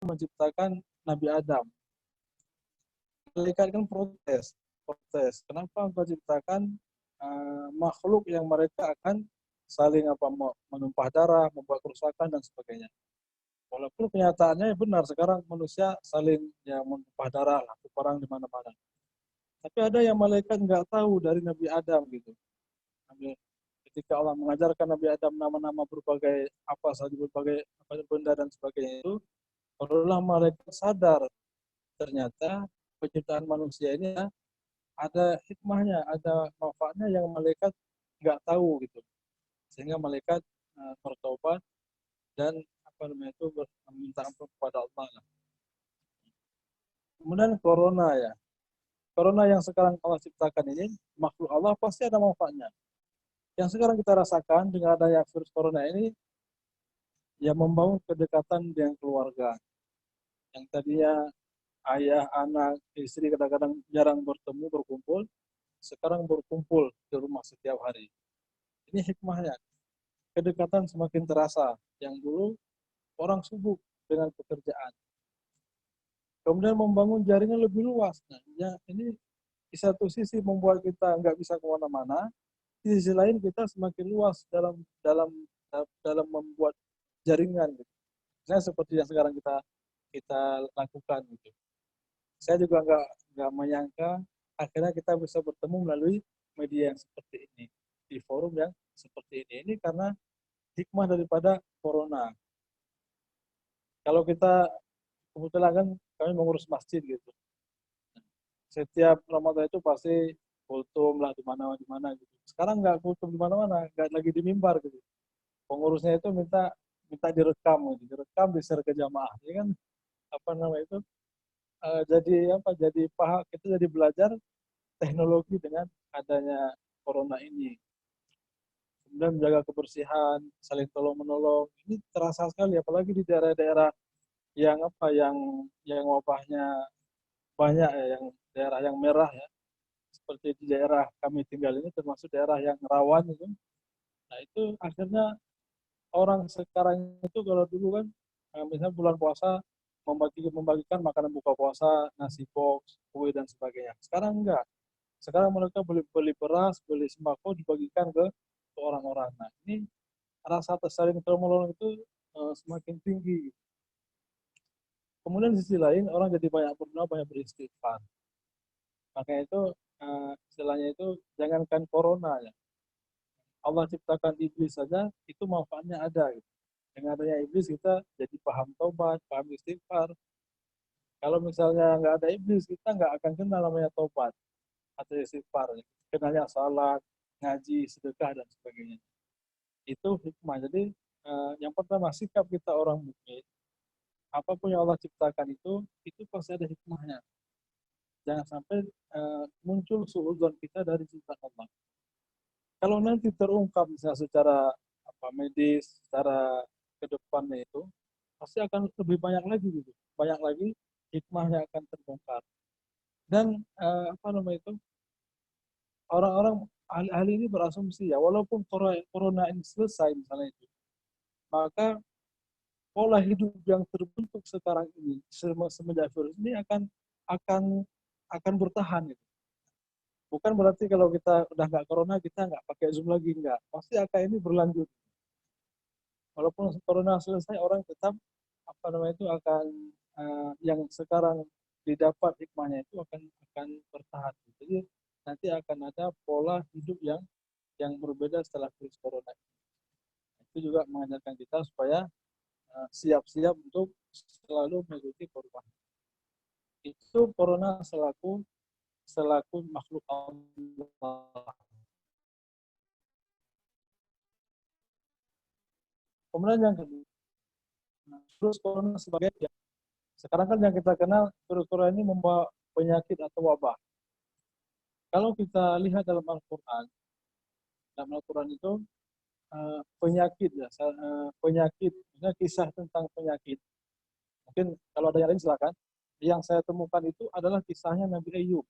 menciptakan Nabi Adam. Malaikat kan protes. Kenapa engkau ciptakan makhluk yang mereka akan saling menumpah darah, membuat kerusakan dan sebagainya. Walaupun kenyataannya benar sekarang manusia saling ya menumpah darah lah, perang di mana-mana. Tapi ada yang malaikat nggak tahu dari Nabi Adam gitu. Ketika Allah mengajarkan Nabi Adam nama-nama berbagai apa saja berbagai benda dan sebagainya itu, barulah malaikat sadar ternyata penciptaan manusia ini ada hikmahnya, ada manfaatnya yang malaikat nggak tahu gitu. Sehingga malaikat bertobat dan meminta ampun kepada Allah. Kemudian corona ya. Corona yang sekarang Allah ciptakan ini, makhluk Allah pasti ada manfaatnya. Yang sekarang kita rasakan dengan adanya virus corona ini, ya membangun kedekatan dengan keluarga. Yang tadinya ayah, anak, istri kadang-kadang jarang bertemu, berkumpul, sekarang berkumpul di rumah setiap hari. Ini hikmahnya. Kedekatan semakin terasa. Yang dulu orang sibuk dengan pekerjaan. Kemudian membangun jaringan lebih luas. Nah, ya ini di satu sisi membuat kita nggak bisa kemana-mana, di sisi lain kita semakin luas dalam dalam membuat jaringan. Gitu. Nah, seperti yang sekarang kita lakukan. Gitu. Saya juga nggak menyangka akhirnya kita bisa bertemu melalui media yang seperti ini, di forum yang seperti ini. Ini karena hikmah daripada corona. Kalau kita kebetulan kan kami mengurus masjid gitu. Setiap Ramadan itu pasti kultum lah di mana gitu. Sekarang nggak kultum di mana-mana, nggak lagi di mimbar gitu. Pengurusnya itu minta minta direkam gitu, direkam di share ke jamaah. Ini kan apa namanya itu jadi paham kita jadi belajar teknologi dengan adanya corona ini. Kemudian menjaga kebersihan, saling tolong menolong. Ini terasa sekali apalagi di daerah-daerah yang wabahnya banyak ya, yang daerah yang merah ya. Seperti di daerah kami tinggal ini termasuk daerah yang rawan itu. Nah, itu akhirnya orang sekarang itu kalau dulu kan misalnya bulan puasa membagikan makanan buka puasa, nasi box, kue dan sebagainya. Sekarang enggak. Sekarang mereka beli beras, beli sembako dibagikan ke orang-orang. Nah, ini rasa saling tolong itu semakin tinggi. Kemudian di sisi lain orang jadi banyak berdoa, banyak beristighfar. Makanya itu istilahnya itu jangankan corona ya. Allah ciptakan iblis saja itu manfaatnya ada. Gitu. Dengan adanya iblis kita jadi paham taubat, paham istighfar. Kalau misalnya nggak ada iblis kita nggak akan kenal namanya taubat atau istighfar. Kenalnya salat, ngaji, sedekah dan sebagainya. Itu hikmah. Jadi yang pertama sikap kita orang mukmin, apapun yang Allah ciptakan itu pasti ada hikmahnya. Jangan sampai muncul suudzon kita dari ciptaan Allah. Kalau nanti terungkap misalnya secara medis, secara ke depannya itu pasti akan lebih banyak lagi gitu. Banyak lagi hikmahnya akan terbongkar. Dan orang-orang ahli-ahli ini berasumsi ya, walaupun corona ini selesai misalnya itu, maka pola hidup yang terbentuk sekarang ini semenjak virus ini akan akan bertahan gitu. Bukan berarti kalau kita udah nggak corona kita nggak pakai Zoom lagi, nggak. Pasti akan ini berlanjut. Walaupun corona selesai orang tetap itu akan yang sekarang didapat hikmahnya itu akan bertahan. Jadi nanti akan ada pola hidup yang berbeda setelah virus corona. Itu juga mengajarkan kita supaya siap-siap untuk selalu mengikuti perubahan. Itu corona selaku makhluk Allah. Kemudian yang kedua, virus corona sebagai sekarang kan yang kita kenal virus corona ini membawa penyakit atau wabah. Kalau kita lihat dalam Al-Quran itu penyakit ya, penyakit, misalnya kisah tentang penyakit. Mungkin kalau ada yang lain silakan. Yang saya temukan itu adalah kisahnya Nabi Ayub.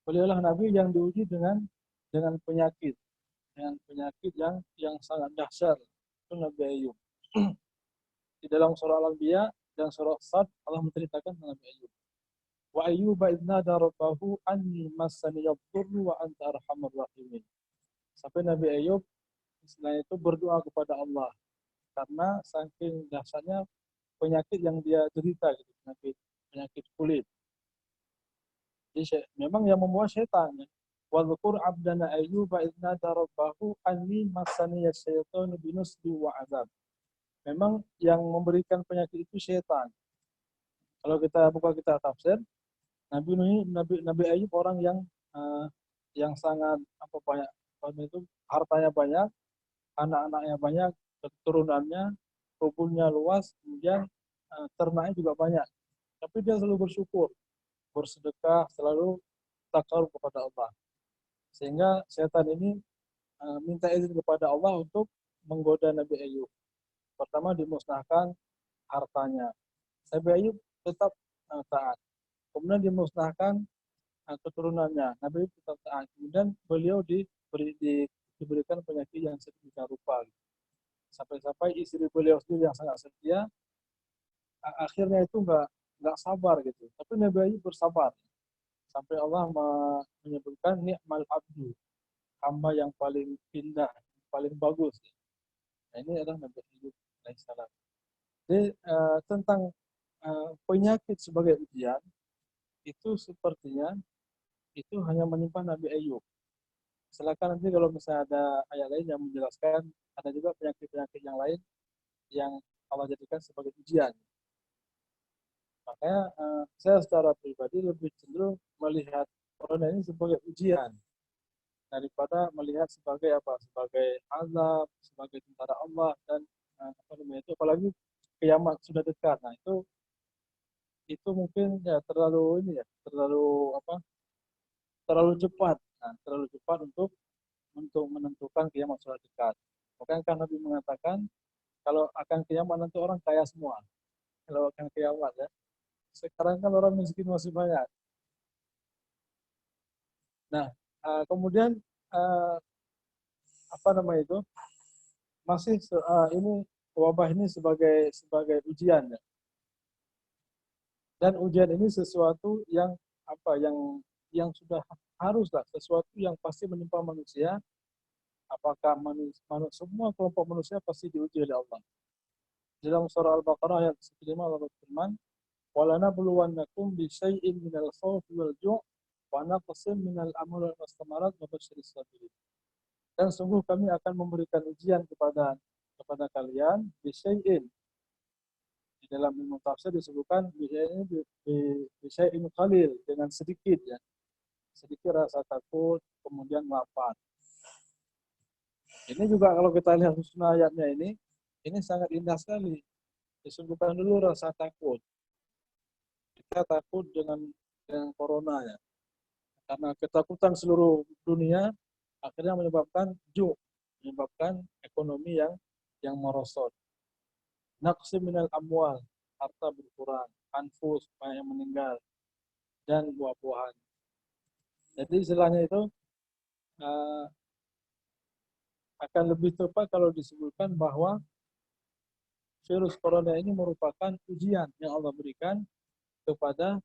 Beliaulah Nabi yang diuji dengan penyakit yang sangat dahsyat. Itu Nabi Ayub. Di dalam surah Al-Anbiya dan surah Sad Allah menceritakan tentang Nabi Ayub. Wa ayyuba idnada rabbahu anni massani yadhurru wa anta arhamur rahimin. Sampai Nabi Ayub setelah itu berdoa kepada Allah karena saking dahsyatnya penyakit yang dia derita gitu, penyakit kulit. Jadi memang yang membawa setan. Ya. Wadhkur abdana ayyuba idnada rabbahu anni massani syaitanu binusbi wa azab. Memang yang memberikan penyakit itu setan. Kalau kita buka kita tafsir, Nabi Ayub orang yang sangat banyak itu hartanya banyak, anak-anaknya banyak, keturunannya, kebunnya luas, kemudian ternaknya juga banyak. Tapi dia selalu bersyukur, bersedekah, selalu takarub kepada Allah. Sehingga setan ini minta izin kepada Allah untuk menggoda Nabi Ayub. Pertama dimusnahkan hartanya. Nabi Ayub tetap taat. Kemudian dimusnahkan keturunannya. Nabi Ayub tetap taat. Kemudian beliau diberikan penyakit yang sedemikian rupa. Sampai-sampai istri beliau sendiri yang sangat setia, akhirnya itu nggak sabar gitu. Tapi Nabi Ayub bersabar. Sampai Allah menyebutkan ni'mal abdu, hamba yang paling indah, paling bagus. Nah, ini adalah Nabi Ayub alaihissalam. Jadi tentang penyakit sebagai ujian itu sepertinya itu hanya menimpa Nabi Ayub. Silakan nanti kalau misalnya ada ayat lain yang menjelaskan ada juga penyakit-penyakit yang lain yang Allah jadikan sebagai ujian. Makanya saya secara pribadi lebih cenderung melihat corona ini sebagai ujian daripada melihat sebagai sebagai azab, sebagai tentara Allah dan apalagi kiamat sudah dekat. Nah, itu mungkin ya terlalu cepat. Nah, terlalu cepat untuk menentukan kiamat sudah dekat. Makanya kan Nabi mengatakan kalau akan kiamat nanti orang kaya semua. Kalau akan kiamat ya. Sekarang kan orang miskin masih banyak. Nah, kemudian masih ini wabah ini sebagai ujian ya. Dan ujian ini sesuatu yang sudah haruslah, sesuatu yang pasti menimpa manusia. Apakah semua kelompok manusia pasti diuji oleh Allah. Dalam surah Al-Baqarah ayat 105 Allah berfirman, "Walanabluwannakum bisyai'in minal khawfi wal ju' wa naqsin minal amwali wal thamarat wa basyyiris sabirin." Dan sungguh kami akan memberikan ujian kepada kalian bisyai'in. Di dalam ilmu tafsir disebutkan bisyai'in qalil, dengan sedikit ya. Sedikit rasa takut, kemudian lapar. Ini juga kalau kita lihat susunan ayatnya ini sangat indah sekali. Disebutkan dulu rasa takut. Kita takut dengan corona ya. Karena ketakutan seluruh dunia akhirnya menyebabkan ekonomi yang merosot. Naqsi minal amwal, harta berkurang, anfus, banyak yang meninggal, dan buah-buahan. Jadi istilahnya itu akan lebih tepat kalau disebutkan bahwa virus corona ini merupakan ujian yang Allah berikan kepada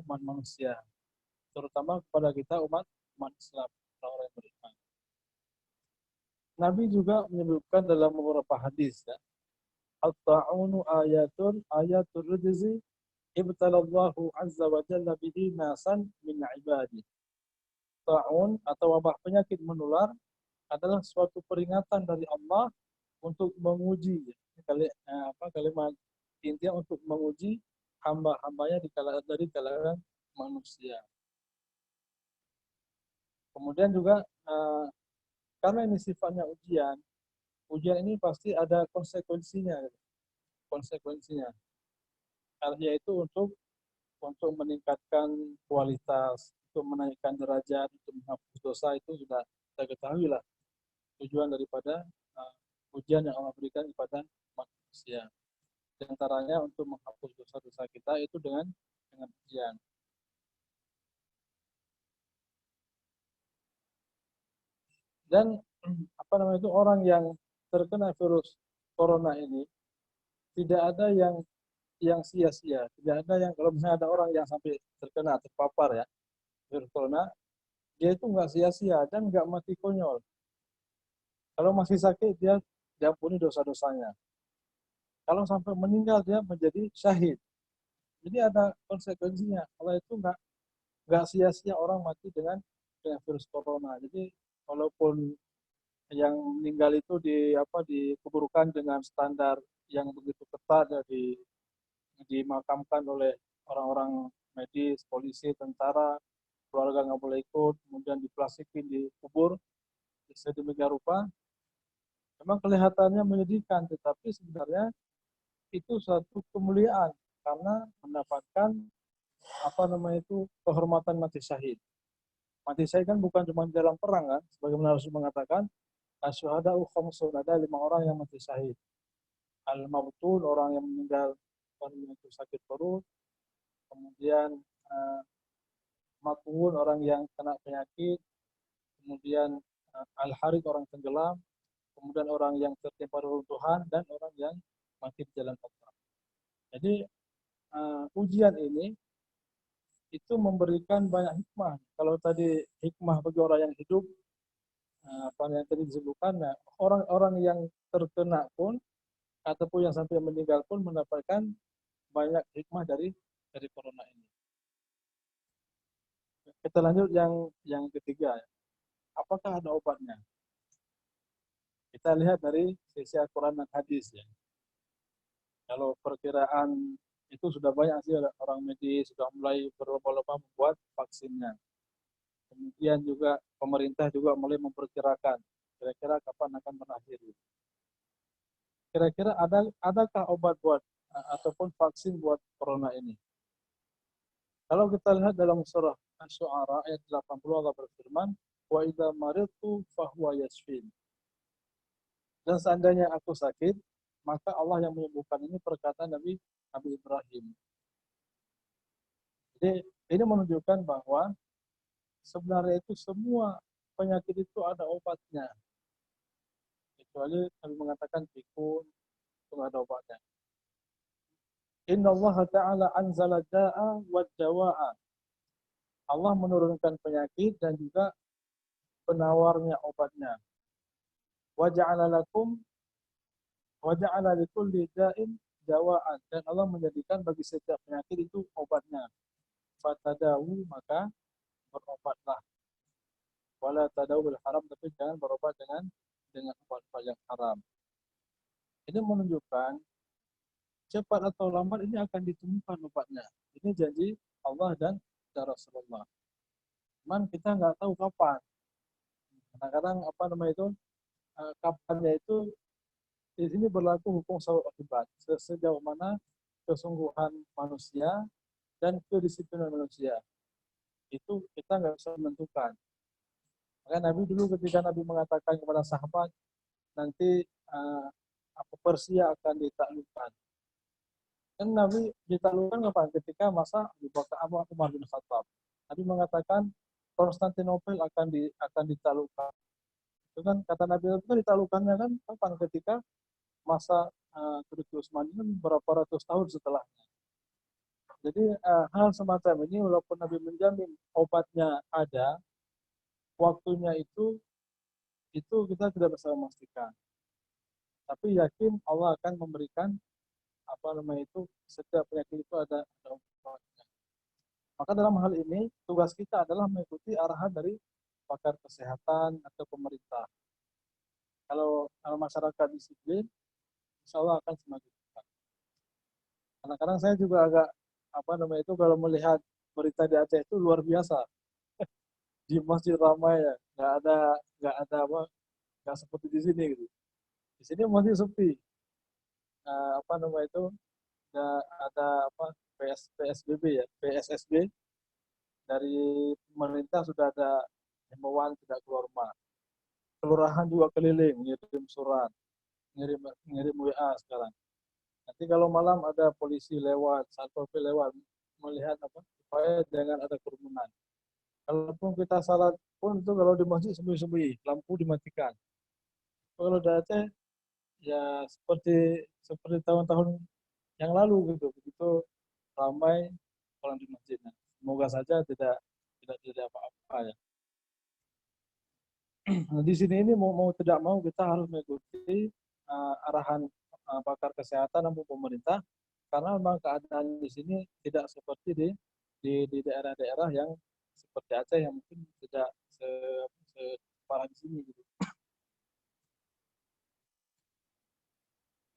umat manusia, terutama kepada kita umat Islam, orang-orang yang beriman. Nabi juga menyebutkan dalam beberapa hadis ya, at-ta'unu ayatul rijzi ibtalallahu azza wa jalla bihi nasan min ibadi. Ta'un atau wabah penyakit menular adalah suatu peringatan dari Allah untuk menguji kalimat intinya untuk menguji hamba-hambanya dari kalangan manusia. Kemudian juga karena ini sifatnya ujian ini pasti ada konsekuensinya. Yaitu untuk meningkatkan kualitas, untuk menaikkan derajat, untuk menghapus dosa, itu sudah kita ketahui lah tujuan daripada ujian yang Allah berikan kepada manusia. Di antaranya untuk menghapus dosa-dosa kita itu dengan ujian. Dan orang yang terkena virus corona ini tidak ada yang yang sia-sia. Tidak ada yang, kalau misalnya ada orang yang sampai terpapar ya virus corona, dia itu nggak sia-sia dan nggak mati konyol. Kalau masih sakit dia diampuni dosa-dosanya. Kalau sampai meninggal dia menjadi syahid. Jadi ada konsekuensinya. Allah itu nggak sia-sia orang mati dengan virus corona. Jadi walaupun yang meninggal itu dikuburkan dengan standar yang begitu ketat ya, dimakamkan oleh orang-orang medis, polisi, tentara, keluarga nggak boleh ikut, kemudian diplastikin, dikubur sedemikian rupa. Memang kelihatannya menyedihkan, tetapi sebenarnya itu suatu kemuliaan karena mendapatkan kehormatan mati syahid. Mati syahid kan bukan cuma dalam perang kan, sebagaimana Rasul mengatakan, asyhada'u khamsun, ada 5 orang yang mati syahid. Al-mabtul, orang yang meninggal karena itu sakit perut, kemudian matun, orang yang kena penyakit, kemudian al-harid, orang tenggelam, kemudian orang yang tertimpa reruntuhan, dan orang yang mati di jalan Allah. Jadi ujian ini itu memberikan banyak hikmah. Kalau tadi hikmah bagi orang yang hidup, apa yang tadi disebutkan, orang-orang yang terkena pun ataupun yang sampai meninggal pun mendapatkan banyak hikmah dari corona ini. Kita lanjut yang ketiga. Apakah ada obatnya? Kita lihat dari sisi Al-Quran dan hadis ya. Kalau perkiraan itu sudah banyak sih orang medis sudah mulai berlomba-lomba membuat vaksinnya. Kemudian juga pemerintah juga mulai memperkirakan kira-kira kapan akan berakhir. Kira-kira adakah obat buat ataupun vaksin buat corona ini? Kalau kita lihat dalam surah Asy-Syu'ara ayat 80, Allah berfirman, "Wa idza maridtu fahuwa yashfin." Dan seandainya aku sakit, maka Allah yang menyembuhkan. Ini perkataan Nabi Ibrahim. Jadi ini menunjukkan bahwa sebenarnya itu semua penyakit itu ada obatnya. Kecuali Nabi mengatakan pikun, itu nggak ada obatnya. Inna Allah Ta'ala anzala da'a wa dawa'a. Allah menurunkan penyakit dan juga penawarnya obatnya. Wa ja'ala lakum wa ja'ala likulli da'in dawa'an. Dan Allah menjadikan bagi setiap penyakit itu obatnya. Fatadawu, maka berobatlah. Wala tadawu bil haram, tapi jangan berobat dengan obat-obat yang haram. Ini menunjukkan cepat atau lambat ini akan ditemukan obatnya. Ini janji Allah dan Rasulullah. Cuman kita nggak tahu kapan. Kadang-kadang kapannya itu di sini berlaku hukum sabab akibat. Sejauh mana kesungguhan manusia dan kedisiplinan manusia. Itu kita nggak bisa menentukan. Maka Nabi dulu ketika Nabi mengatakan kepada sahabat, nanti Persia akan ditaklukkan. Dan Nabi ditaklukkan kapan? Ketika masa Abu Umar bin Khattab. Nabi mengatakan Konstantinopel akan ditaklukkan. Itu kan kata Nabi itu ditaklukkannya kan kapan? Ketika masa Turki Utsmani kan berapa ratus tahun setelahnya. Jadi hal semacam ini walaupun Nabi menjamin obatnya ada, waktunya itu kita tidak bisa memastikan. Tapi yakin Allah akan memberikan setiap penyakit itu ada obatnya. Maka dalam hal ini tugas kita adalah mengikuti arahan dari pakar kesehatan atau pemerintah. Kalau masyarakat disiplin, insya Allah akan semakin cepat. Kadang-kadang saya juga agak kalau melihat berita di Aceh itu luar biasa. Di masjid ramai ya, nggak seperti di sini gitu. Di sini masih sepi. Ada PSBB ya, PSSB dari pemerintah sudah ada himbauan tidak keluar rumah. Kelurahan juga keliling ngirim surat, ngirim WA sekarang. Nanti kalau malam ada polisi lewat, satpol pp lewat, melihat supaya jangan ada kerumunan. Kalaupun kita salat pun itu kalau di masjid sembunyi-sembunyi, lampu dimatikan. Kalau di Aceh ya seperti tahun-tahun yang lalu gitu, begitu ramai orang di masjidnya. Semoga saja tidak terjadi apa-apa ya. Nah, di sini ini mau tidak mau kita harus mengikuti arahan pakar kesehatan maupun pemerintah, karena memang keadaan di sini tidak seperti di daerah-daerah yang seperti Aceh yang mungkin tidak separah di sini gitu.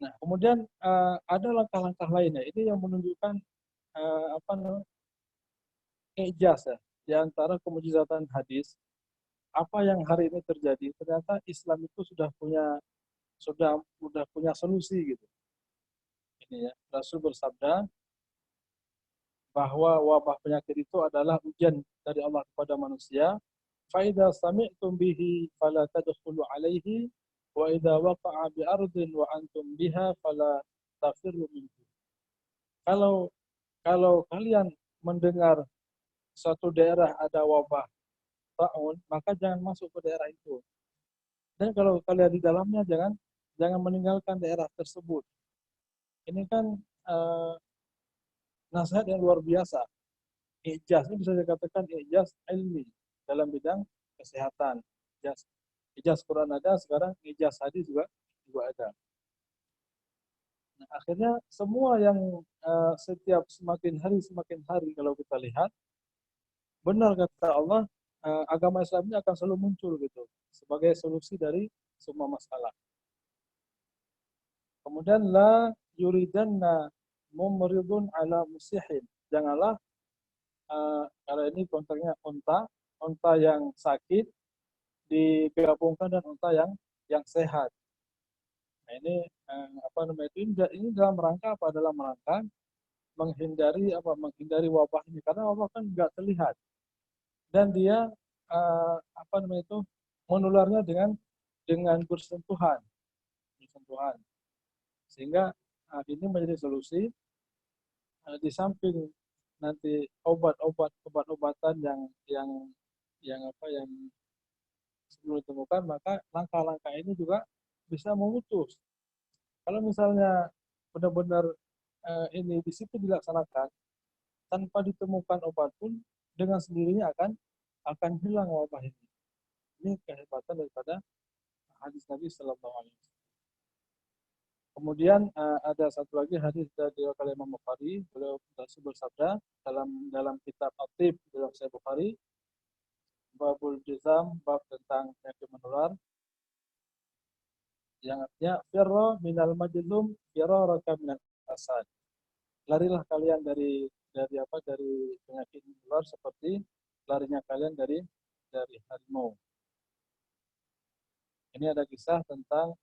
Nah, kemudian ada langkah-langkah lainnya. Ini yang menunjukkan apa namanya, ijaz ya, di antara kemujizatan hadis. Apa yang hari ini terjadi, ternyata Islam itu sudah punya solusi gitu. Ini ya, Rasul bersabda bahwa wabah penyakit itu adalah ujian dari Allah kepada manusia. Faida sami'tum bihi fala tadkhulu alaihi wa idza waqa'a bi ardin wa antum biha fala tafirru minhu. Kalau kalau kalian mendengar suatu daerah ada wabah taun, maka jangan masuk ke daerah itu. Dan kalau kalian di dalamnya jangan meninggalkan daerah tersebut. Ini kan eh, nasihat yang luar biasa. Ijaz ini bisa dikatakan ijaz ilmi dalam bidang kesehatan. Ijaz, ijaz Quran ada, sekarang ijaz hadis juga ada. Nah, akhirnya semua yang setiap semakin hari kalau kita lihat, benar kata Allah, agama Islam ini akan selalu muncul gitu sebagai solusi dari semua masalah. Kemudian la yuridanna mumridun ala musihin. Janganlah kalau ini konteksnya onta yang sakit digabungkan dan onta yang sehat. Nah, ini apa namanya itu? Ini dalam rangka apa? Dalam rangka menghindari wabah ini, karena wabah kan nggak terlihat dan dia apa namanya itu menularnya dengan bersentuhan, sehingga ini menjadi solusi. Di samping nanti obat-obatan yang sebelum ditemukan, maka langkah-langkah ini juga bisa memutus. Kalau misalnya benar-benar ini disiplin dilaksanakan tanpa ditemukan obat pun, dengan sendirinya akan hilang wabah ini. Ini kehebatan daripada hadis Nabi Sallallahu Alaihi Wasallam. Kemudian ada satu lagi hadis dari Imam Bukhari, beliau bersabda dalam kitab At-Tib dalam Sahih Bukhari, babul juzam, bab tentang penyakit menular, yang artinya firra minal majlum firaraka minal asad. Larilah kalian dari penyakit menular seperti larinya kalian dari harimau. Ini ada kisah tentang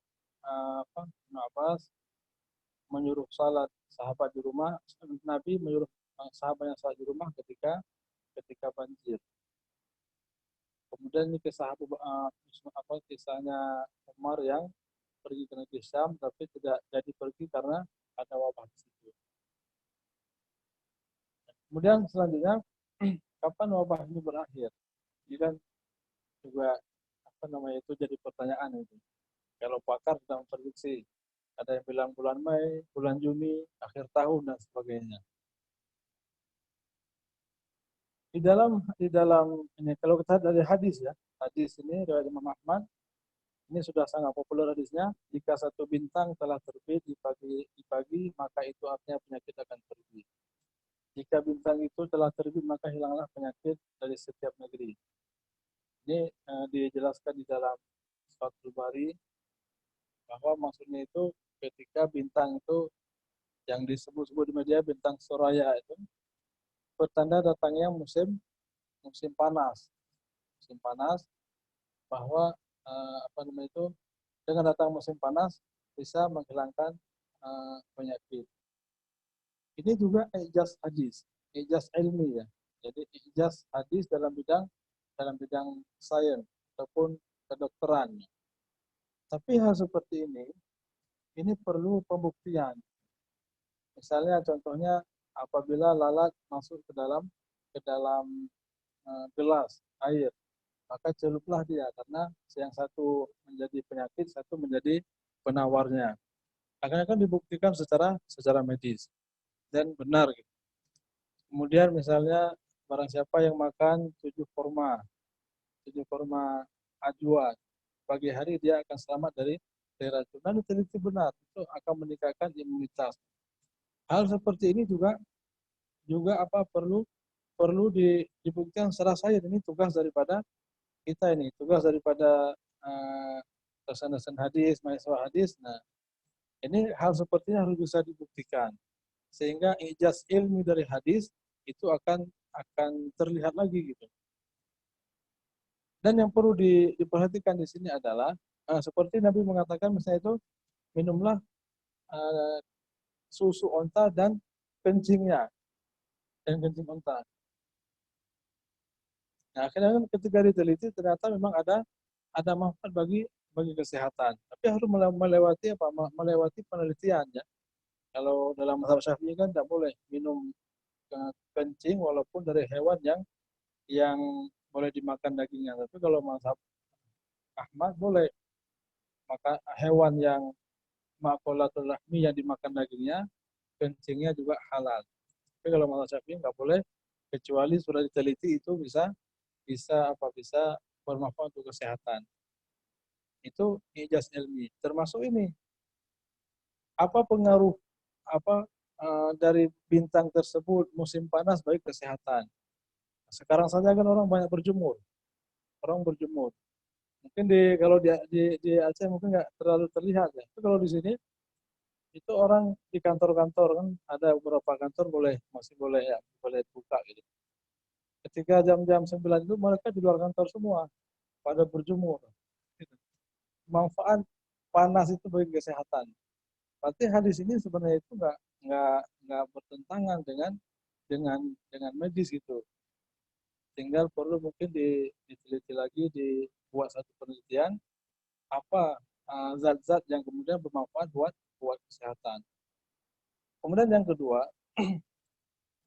Ibnu Abbas menyuruh salat sahabat di rumah, Nabi menyuruh sahabat yang salat di rumah ketika banjir. Kemudian ini kisah kisahnya Umar yang pergi ke negeri Syam tapi tidak jadi pergi karena ada wabah di situ. Kemudian selanjutnya, kapan wabah ini berakhir? Ini kan juga itu jadi pertanyaan itu. Kalau pakar sudah memprediksi, ada yang bilang bulan Mei, bulan Juni, akhir tahun dan sebagainya. Di dalam ini kalau kita dari hadis ya, hadis ini dari Imam Ahmad, ini sudah sangat populer hadisnya. Jika satu bintang telah terbit di pagi, maka itu artinya penyakit akan pergi. Jika bintang itu telah terbit, maka hilanglah penyakit dari setiap negeri. Ini dijelaskan di dalam Fathul Bari bahwa maksudnya itu ketika bintang itu yang disebut-sebut di media bintang Soraya itu pertanda datangnya musim panas. Musim panas bahwa dengan datang musim panas bisa menghilangkan penyakit. Ini juga ijaz hadis, ijaz ilmi ya. Jadi ijaz hadis dalam bidang sains ataupun kedokteran. Tapi hal seperti ini perlu pembuktian. Misalnya contohnya apabila lalat masuk ke dalam gelas air, maka celuplah dia karena yang satu menjadi penyakit, satu menjadi penawarnya. Akan dibuktikan secara medis dan benar gitu. Kemudian misalnya barang siapa yang makan 7 kurma ajwa, pagi hari dia akan selamat dari racun. Dan diteliti benar, itu akan meningkatkan imunitas. Hal seperti ini juga juga apa perlu perlu dibuktikan secara sains. Ini tugas daripada kita, ini tugas daripada dosen-dosen hadis, mahasiswa hadis. Nah, ini hal seperti ini harus bisa dibuktikan sehingga ijaz ilmi dari hadis itu akan terlihat lagi gitu. Dan yang perlu diperhatikan di sini adalah seperti Nabi mengatakan misalnya itu minumlah uh, susu onta dan kencingnya dan kencing onta. Nah, akhirnya ketika diteliti ternyata memang ada manfaat bagi kesehatan. Tapi harus melewati apa? Melewati penelitian ya. Kalau dalam mazhab Syafi'i kan tidak boleh minum kencing walaupun dari hewan yang boleh dimakan dagingnya. Tapi kalau mazhab Ahmad boleh, maka hewan yang makulatul lahmi yang dimakan dagingnya, kencingnya juga halal. Tapi kalau mazhab Syafi'i nggak boleh kecuali sudah diteliti itu bisa bermanfaat untuk kesehatan. Itu ijaz ilmi. Termasuk ini apa pengaruh apa dari bintang tersebut musim panas bagi kesehatan. Sekarang saja kan orang banyak berjemur, orang berjemur. Mungkin kalau di Aceh mungkin nggak terlalu terlihat ya. Tapi kalau di sini itu orang di kantor-kantor kan ada beberapa kantor masih boleh ya boleh buka gitu. Ketika jam-jam 9 itu mereka di luar kantor semua pada berjemur. Gitu. Manfaat panas itu bagi kesehatan. Berarti hadis ini sebenarnya itu nggak bertentangan dengan medis gitu. Tinggal perlu mungkin diteliti lagi, dibuat satu penelitian apa zat-zat yang kemudian bermanfaat buat kesehatan. Kemudian yang kedua,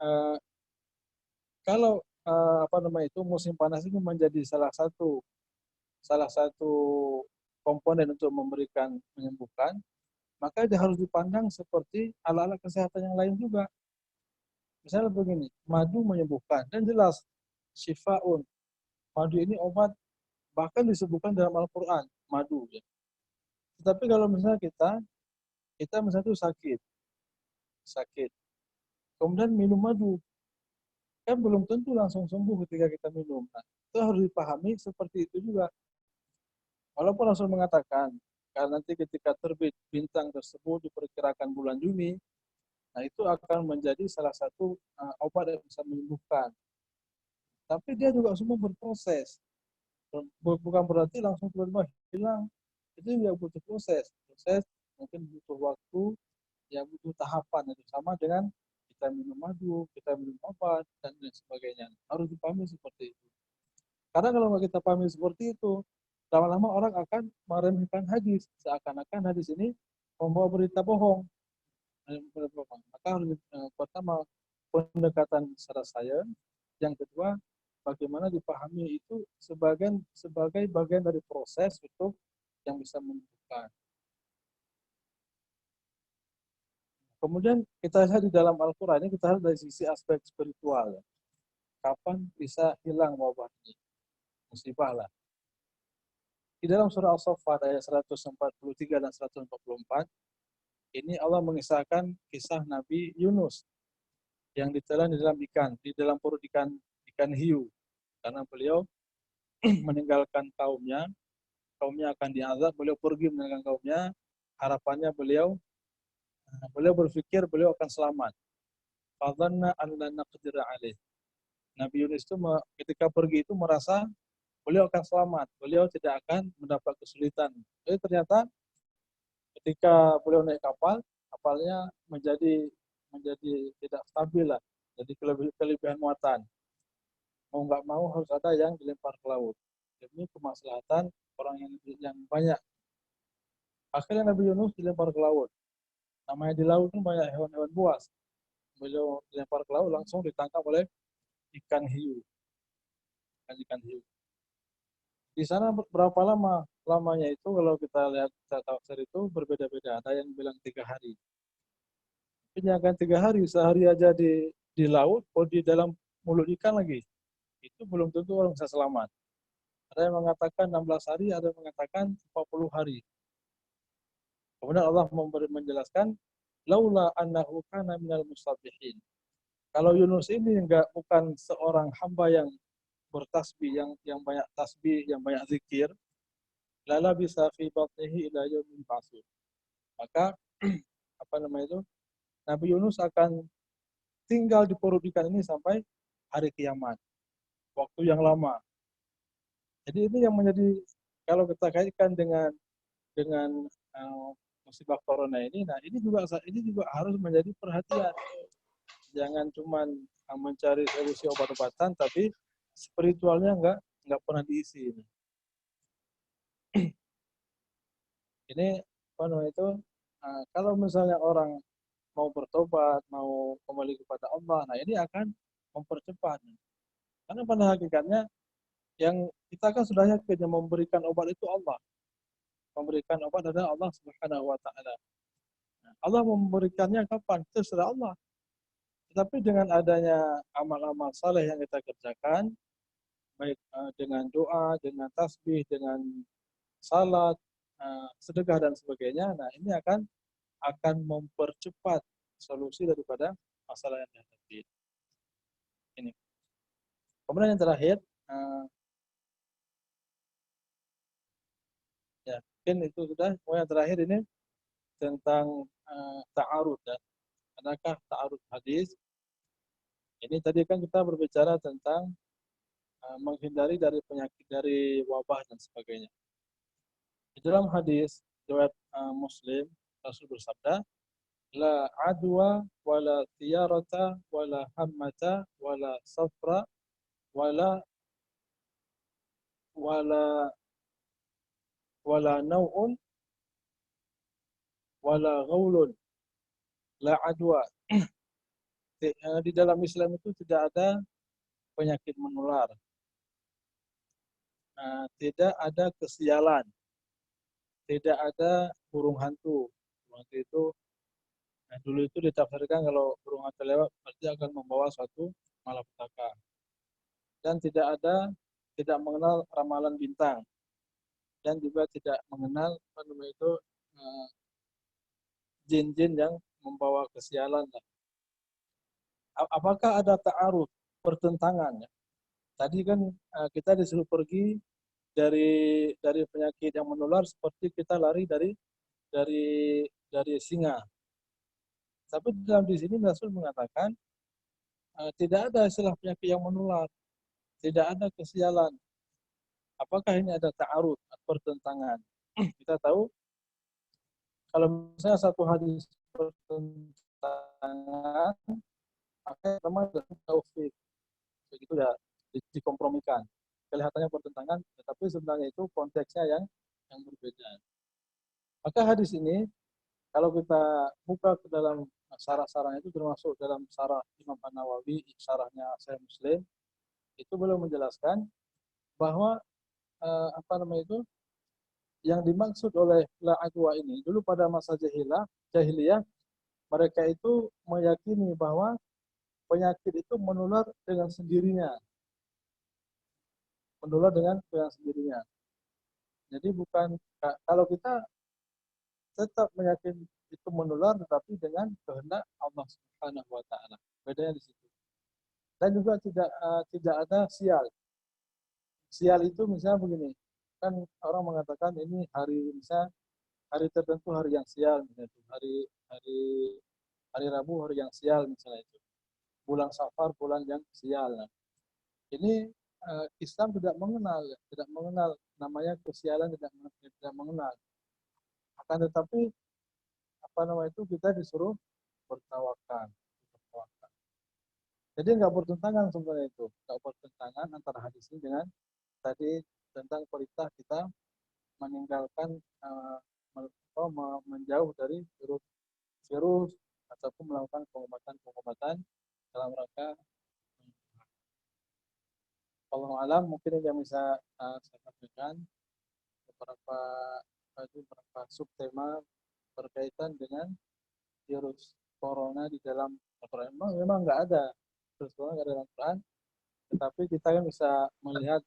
uh, kalau apa namanya itu musim panas ini menjadi salah satu komponen untuk menyembuhkan, maka dia harus dipandang seperti alat-alat kesehatan yang lain juga. Misalnya begini, madu menyembuhkan dan jelas syifaun. Madu ini obat, bahkan disebutkan dalam Al-Qur'an, madu ya. Tetapi kalau misalnya kita misalnya itu sakit. Kemudian minum madu, kan belum tentu langsung sembuh ketika kita minum. Nah, itu harus dipahami seperti itu juga. Walaupun Rasul mengatakan, karena nanti ketika terbit bintang tersebut diperkirakan bulan Juni, nah itu akan menjadi salah satu obat yang bisa menyembuhkan. Tapi dia juga semua berproses. Bukan berarti langsung tiba-tiba hilang. Itu juga butuh proses. Proses mungkin butuh waktu, ya butuh tahapan. Itu sama dengan kita minum madu, kita minum obat, dan lain sebagainya. Harus dipahami seperti itu. Karena kalau nggak kita pahami seperti itu, lama-lama orang akan meremehkan hadis. Seakan-akan hadis ini membawa berita bohong. Maka harus pertama pendekatan secara sains, yang kedua bagaimana dipahami itu sebagai bagian dari proses untuk yang bisa menyembuhkan. Kemudian kita lihat di dalam Al-Quran ini kita lihat dari sisi aspek spiritual. Kapan bisa hilang wabah ini? Musibah lah. Di dalam surah As-Saffat ayat 143 dan 144, ini Allah mengisahkan kisah Nabi Yunus yang ditelan di dalam ikan, di dalam perut ikan hiu. Karena beliau meninggalkan kaumnya akan diazab, beliau pergi meninggalkan kaumnya, harapannya beliau berpikir beliau akan selamat. Fadhanna an la naqdir alaih. Nabi Yunus itu ketika pergi itu merasa beliau akan selamat, beliau tidak akan mendapat kesulitan. Jadi ternyata ketika beliau naik kapal, kapalnya menjadi tidak stabil lah, jadi kelebihan muatan. Mau nggak mau harus ada yang dilempar ke laut demi kemaslahatan orang yang banyak. Akhirnya Nabi Yunus dilempar ke laut. Namanya di laut kan banyak hewan-hewan buas. Beliau dilempar ke laut langsung ditangkap oleh ikan hiu. Ikan hiu. Di sana berapa lama lamanya itu kalau kita lihat tafsir itu berbeda-beda. Ada yang bilang 3 hari. Tapi jangan 3 hari, sehari aja di laut, atau di dalam mulut ikan lagi. Itu belum tentu orang bisa selamat. Ada yang mengatakan 16 hari, ada yang mengatakan 40 hari. Kemudian Allah menjelaskan, laula annahu kana minal musabbihin. Kalau Yunus ini bukan seorang hamba yang bertasbih, yang banyak tasbih, yang banyak zikir, lala bisa fi batnihi ila yaumin ba'tsur. Maka apa namanya itu? Nabi Yunus akan tinggal di perut ikan ini sampai hari kiamat. Waktu yang lama. Jadi ini yang menjadi, kalau kita kaitkan dengan musibah corona ini, nah ini juga harus menjadi perhatian. Jangan cuma mencari solusi obat-obatan, tapi spiritualnya nggak pernah diisi ini. Ini apa namanya itu? Kalau misalnya orang mau bertobat, mau kembali kepada Allah, nah ini akan mempercepat. Karena pada hakikatnya yang kita kan sudah yakin yang memberikan obat itu Allah. Memberikan obat adalah Allah Subhanahu wa taala. Nah, Allah memberikannya kapan? Terserah Allah. Tetapi dengan adanya amal-amal saleh yang kita kerjakan, baik dengan doa, dengan tasbih, dengan salat, sedekah dan sebagainya, nah ini akan mempercepat solusi daripada masalah yang dihadapi. Ini. Kemudian yang terakhir, ya mungkin itu sudah. Kemudian yang terakhir ini tentang ta'arud, ya. Adakah ta'arud hadis? Ini tadi kan kita berbicara tentang menghindari dari penyakit, dari wabah dan sebagainya. Di dalam hadis riwayat Muslim, Rasul bersabda, la adwa wala tiyarata wala hammata wala safra wala wala wala nau'un wala ghaulun, la adwa. Di dalam Islam itu tidak ada penyakit menular, tidak ada kesialan, tidak ada burung hantu. Burung hantu itu, dulu itu ditafsirkan kalau burung hantu lewat pasti akan membawa suatu malapetaka. Dan tidak mengenal ramalan bintang, dan juga tidak mengenal apa namanya itu jin-jin yang membawa kesialan. Apakah ada ta'arud, pertentangan? Tadi kan kita disuruh pergi dari penyakit yang menular seperti kita lari dari singa. Tapi dalam di sini Rasul mengatakan tidak ada istilah penyakit yang menular, tidak ada kesialan. Apakah ini ada ta'arud, pertentangan? Kita tahu kalau misalnya satu hadis pertentangan, maka sama dengan taufik, begitu ya, dikompromikan. Kelihatannya pertentangan, tetapi sebenarnya itu konteksnya yang berbeda. Maka hadis ini kalau kita buka ke dalam sarah-sarah itu, termasuk dalam sarah Imam An-Nawawi, sarahnya Sahih Muslim, itu beliau menjelaskan bahwa apa namanya itu, yang dimaksud oleh la adwa ini, dulu pada masa jahiliyah, mereka itu meyakini bahwa penyakit itu menular dengan sendirinya. Menular dengan sendirinya. Jadi bukan, kalau kita tetap meyakini itu menular, tetapi dengan kehendak Allah Subhanahu wa taala. Bedanya di situ. Dan juga tidak ada sial. Sial itu misalnya begini, kan orang mengatakan ini hari, misalnya hari tertentu hari yang sial, misalnya itu hari Rabu hari yang sial misalnya itu. Bulan Safar bulan yang sial. Nah, ini Islam tidak mengenal namanya kesialan, tidak mengenal. Akan tetapi apa namanya itu, kita disuruh bertawakal. Jadi nggak bertentangan sebenarnya itu, nggak bertentangan antara hadis ini dengan tadi tentang perintah kita meninggalkan menjauh dari virus ataupun melakukan pengobatan dalam rangka. Allah alam, mungkin yang bisa saya sampaikan. beberapa subtema berkaitan dengan virus corona di dalam Al-Quran. Memang nggak ada virus corona nggak ada dalam Al-Quran, tetapi kita kan bisa melihat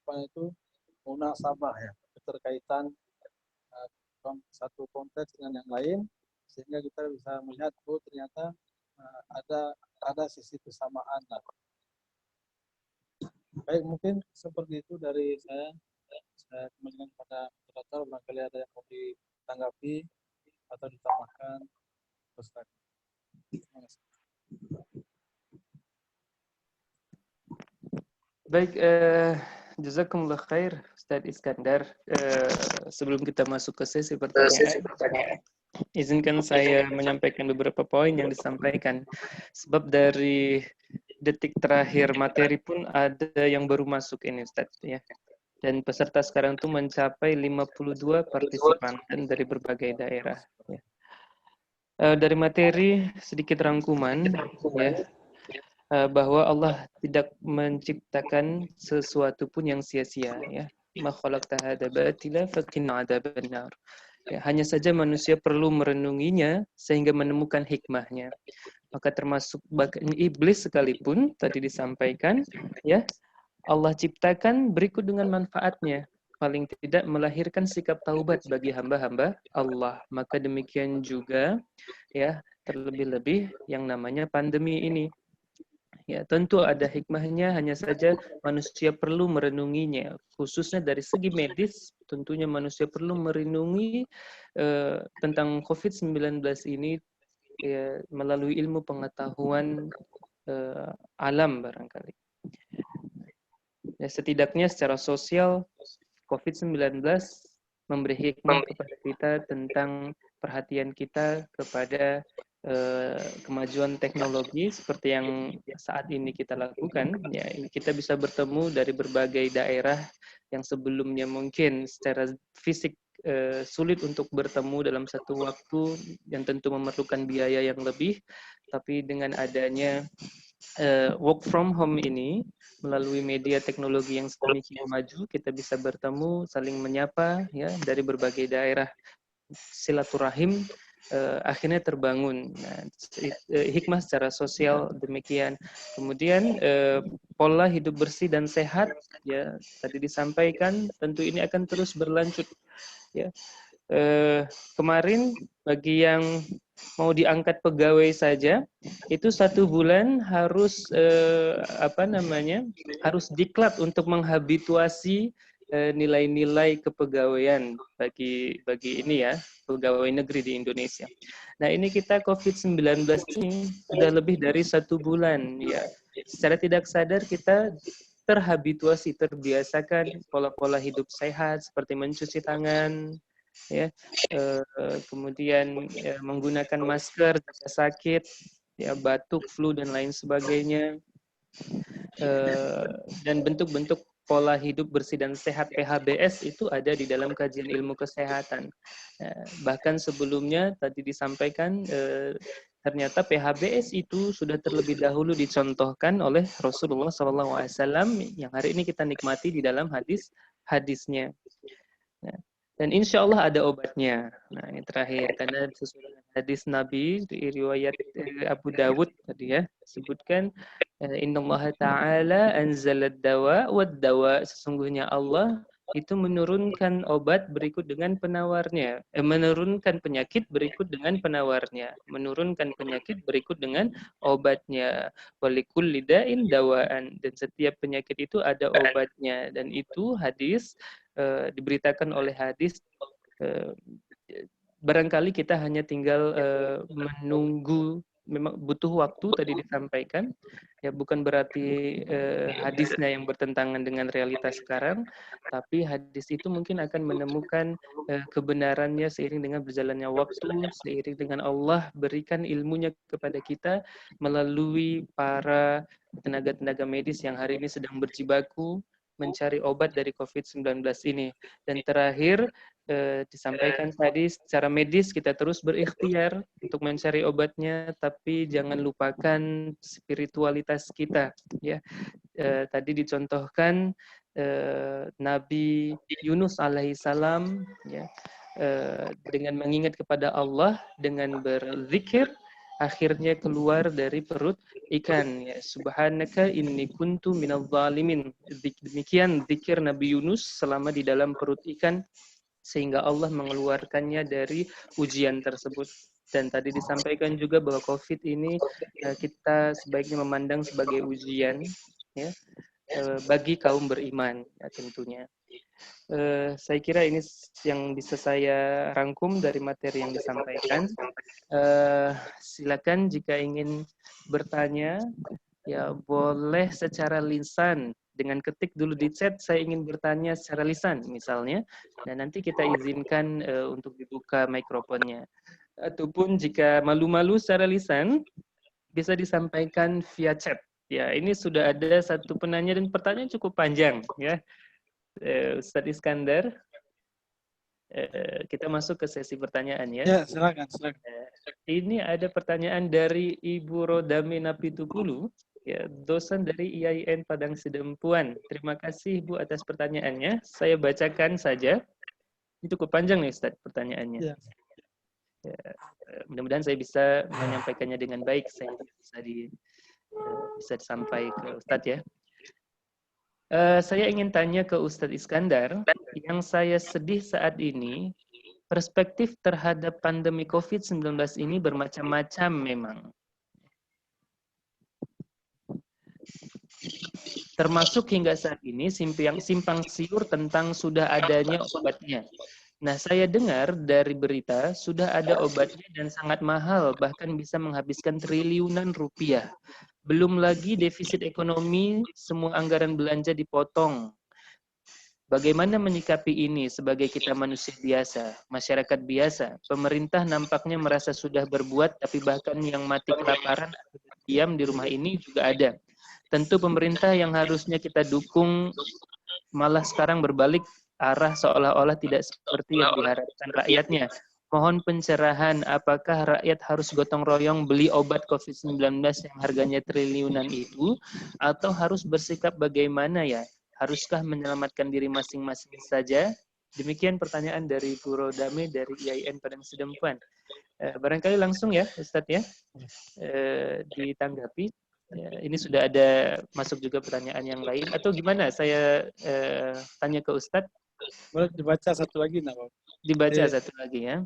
apa itu munasabah ya, keterkaitan satu konteks dengan yang lain, sehingga kita bisa melihat ternyata ada sisi kesamaan lah. Baik, mungkin seperti itu dari saya. Saya kembalikan kepada moderator, barangkali ada yang mau ditanggapi atau ditambahkan. Terima kasih. Baik, jazakumullah khair Ustaz Iskandar. Sebelum kita masuk ke sesi pertanyaan, izinkan saya menyampaikan beberapa poin yang disampaikan. Sebab dari detik terakhir materi pun ada yang baru masuk ini Ustaz ya. Dan peserta sekarang itu mencapai 52 partisipan dan dari berbagai daerah ya. Dari materi sedikit rangkuman ya, bahwa Allah tidak menciptakan sesuatu pun yang sia-sia ya. Ma khalaqta hadza batila faqina adzabannar. Ya, hanya saja manusia perlu merenunginya sehingga menemukan hikmahnya. Maka termasuk bahkan iblis sekalipun tadi disampaikan ya, Allah ciptakan berikut dengan manfaatnya. Paling tidak melahirkan sikap taubat bagi hamba-hamba Allah. Maka demikian juga ya, terlebih-lebih yang namanya pandemi ini. Ya, tentu ada hikmahnya, hanya saja manusia perlu merenunginya. Khususnya dari segi medis, tentunya manusia perlu merenungi tentang COVID-19 ini ya, melalui ilmu pengetahuan alam barangkali. Ya, setidaknya secara sosial, COVID-19 memberi hikmah kepada kita tentang perhatian kita kepada kemajuan teknologi seperti yang saat ini kita lakukan. Ya, kita bisa bertemu dari berbagai daerah yang sebelumnya mungkin secara fisik sulit untuk bertemu dalam satu waktu yang tentu memerlukan biaya yang lebih, tapi dengan adanya work from home ini melalui media teknologi yang sedemikian maju, kita bisa bertemu, saling menyapa ya dari berbagai daerah. Silaturahim akhirnya terbangun. Nah, hikmah secara sosial demikian. Kemudian pola hidup bersih dan sehat ya tadi disampaikan, tentu ini akan terus berlanjut ya. Kemarin bagi yang mau diangkat pegawai saja itu 1 bulan harus harus diklat untuk menghabituasi nilai-nilai kepegawaian bagi ini ya, pegawai negeri di Indonesia. Nah, ini kita COVID-19 ini sudah lebih dari 1 bulan ya. Secara tidak sadar kita terhabituasi, terbiasakan pola-pola hidup sehat seperti mencuci tangan ya, kemudian ya, menggunakan masker jika sakit, ya batuk, flu dan lain sebagainya. Dan bentuk-bentuk pola hidup bersih dan sehat PHBS itu ada di dalam kajian ilmu kesehatan. Bahkan sebelumnya tadi disampaikan ternyata PHBS itu sudah terlebih dahulu dicontohkan oleh Rasulullah SAW yang hari ini kita nikmati di dalam hadisnya. Nah, dan insya Allah ada obatnya. Nah, ini terakhir karena sesuai dengan hadis Nabi di riwayat Abu Dawud tadi ya sebutkan innallaha ta'ala anzalad dawa wad dawa, sesungguhnya Allah itu menurunkan obat berikut dengan penawarnya, menurunkan penyakit berikut dengan penawarnya, menurunkan penyakit berikut dengan obatnya. Walikulli da'in dawaan, dan setiap penyakit itu ada obatnya, dan itu hadis diberitakan oleh hadis. Barangkali kita hanya tinggal menunggu, memang butuh waktu tadi disampaikan ya, bukan berarti hadisnya yang bertentangan dengan realitas sekarang, tapi hadis itu mungkin akan menemukan kebenarannya seiring dengan berjalannya waktu, seiring dengan Allah berikan ilmunya kepada kita melalui para tenaga-tenaga medis yang hari ini sedang berjibaku mencari obat dari COVID-19 ini. Dan terakhir disampaikan tadi secara medis kita terus berikhtiar untuk mencari obatnya, tapi jangan lupakan spiritualitas kita ya. tadi dicontohkan Nabi Yunus alaihissalam ya, dengan mengingat kepada Allah, dengan berzikir, akhirnya keluar dari perut ikan. Ya, subhanaka inni kuntu minadh dhalimin. Demikian zikir Nabi Yunus selama di dalam perut ikan, sehingga Allah mengeluarkannya dari ujian tersebut. Dan tadi disampaikan juga bahwa COVID ini kita sebaiknya memandang sebagai ujian, ya, bagi kaum beriman, ya, tentunya. Saya kira ini yang bisa saya rangkum dari materi yang disampaikan. Silakan jika ingin bertanya, ya boleh secara lisan. Dengan ketik dulu di chat, saya ingin bertanya secara lisan misalnya. Dan nanti kita izinkan untuk dibuka mikrofonnya. Ataupun jika malu-malu secara lisan, bisa disampaikan via chat. Ya, ini sudah ada satu penanya dan pertanyaan cukup panjang, ya. Ustadz Iskandar, kita masuk ke sesi pertanyaan, ya. Ya, silakan. Ini ada pertanyaan dari Ibu Rodami Napitupulu, ya, dosen dari IAIN Padang Sidempuan. Terima kasih Bu atas pertanyaannya. Saya bacakan saja. Ini cukup panjang nih Ustadz pertanyaannya. Ya. Ya, mudah-mudahan saya bisa menyampaikannya dengan baik, saya bisa sampai ke Ustadz, ya. Saya ingin tanya ke Ustadz Iskandar, yang saya sedih saat ini, perspektif terhadap pandemi COVID-19 ini bermacam-macam memang. Termasuk hingga saat ini simpang siur tentang sudah adanya obatnya. Nah, saya dengar dari berita sudah ada obatnya dan sangat mahal, bahkan bisa menghabiskan triliunan rupiah. Belum lagi defisit ekonomi, semua anggaran belanja dipotong. Bagaimana menyikapi ini sebagai kita manusia biasa, masyarakat biasa? Pemerintah nampaknya merasa sudah berbuat, tapi bahkan yang mati kelaparan diam di rumah ini juga ada. Tentu pemerintah yang harusnya kita dukung malah sekarang berbalik arah seolah-olah tidak seperti yang diharapkan rakyatnya. Mohon pencerahan, apakah rakyat harus gotong royong beli obat COVID-19 yang harganya triliunan itu, atau harus bersikap bagaimana ya? Haruskah menyelamatkan diri masing-masing saja? Demikian pertanyaan dari Bu Rodame dari IAIN Padang Sidempuan. Barangkali langsung ya Ustadz, ya, ditanggapi. Ya, ini sudah ada masuk juga pertanyaan yang lain, atau gimana? Saya tanya ke Ustadz. Boleh dibaca satu lagi, Nak? Dibaca satu lagi, ya.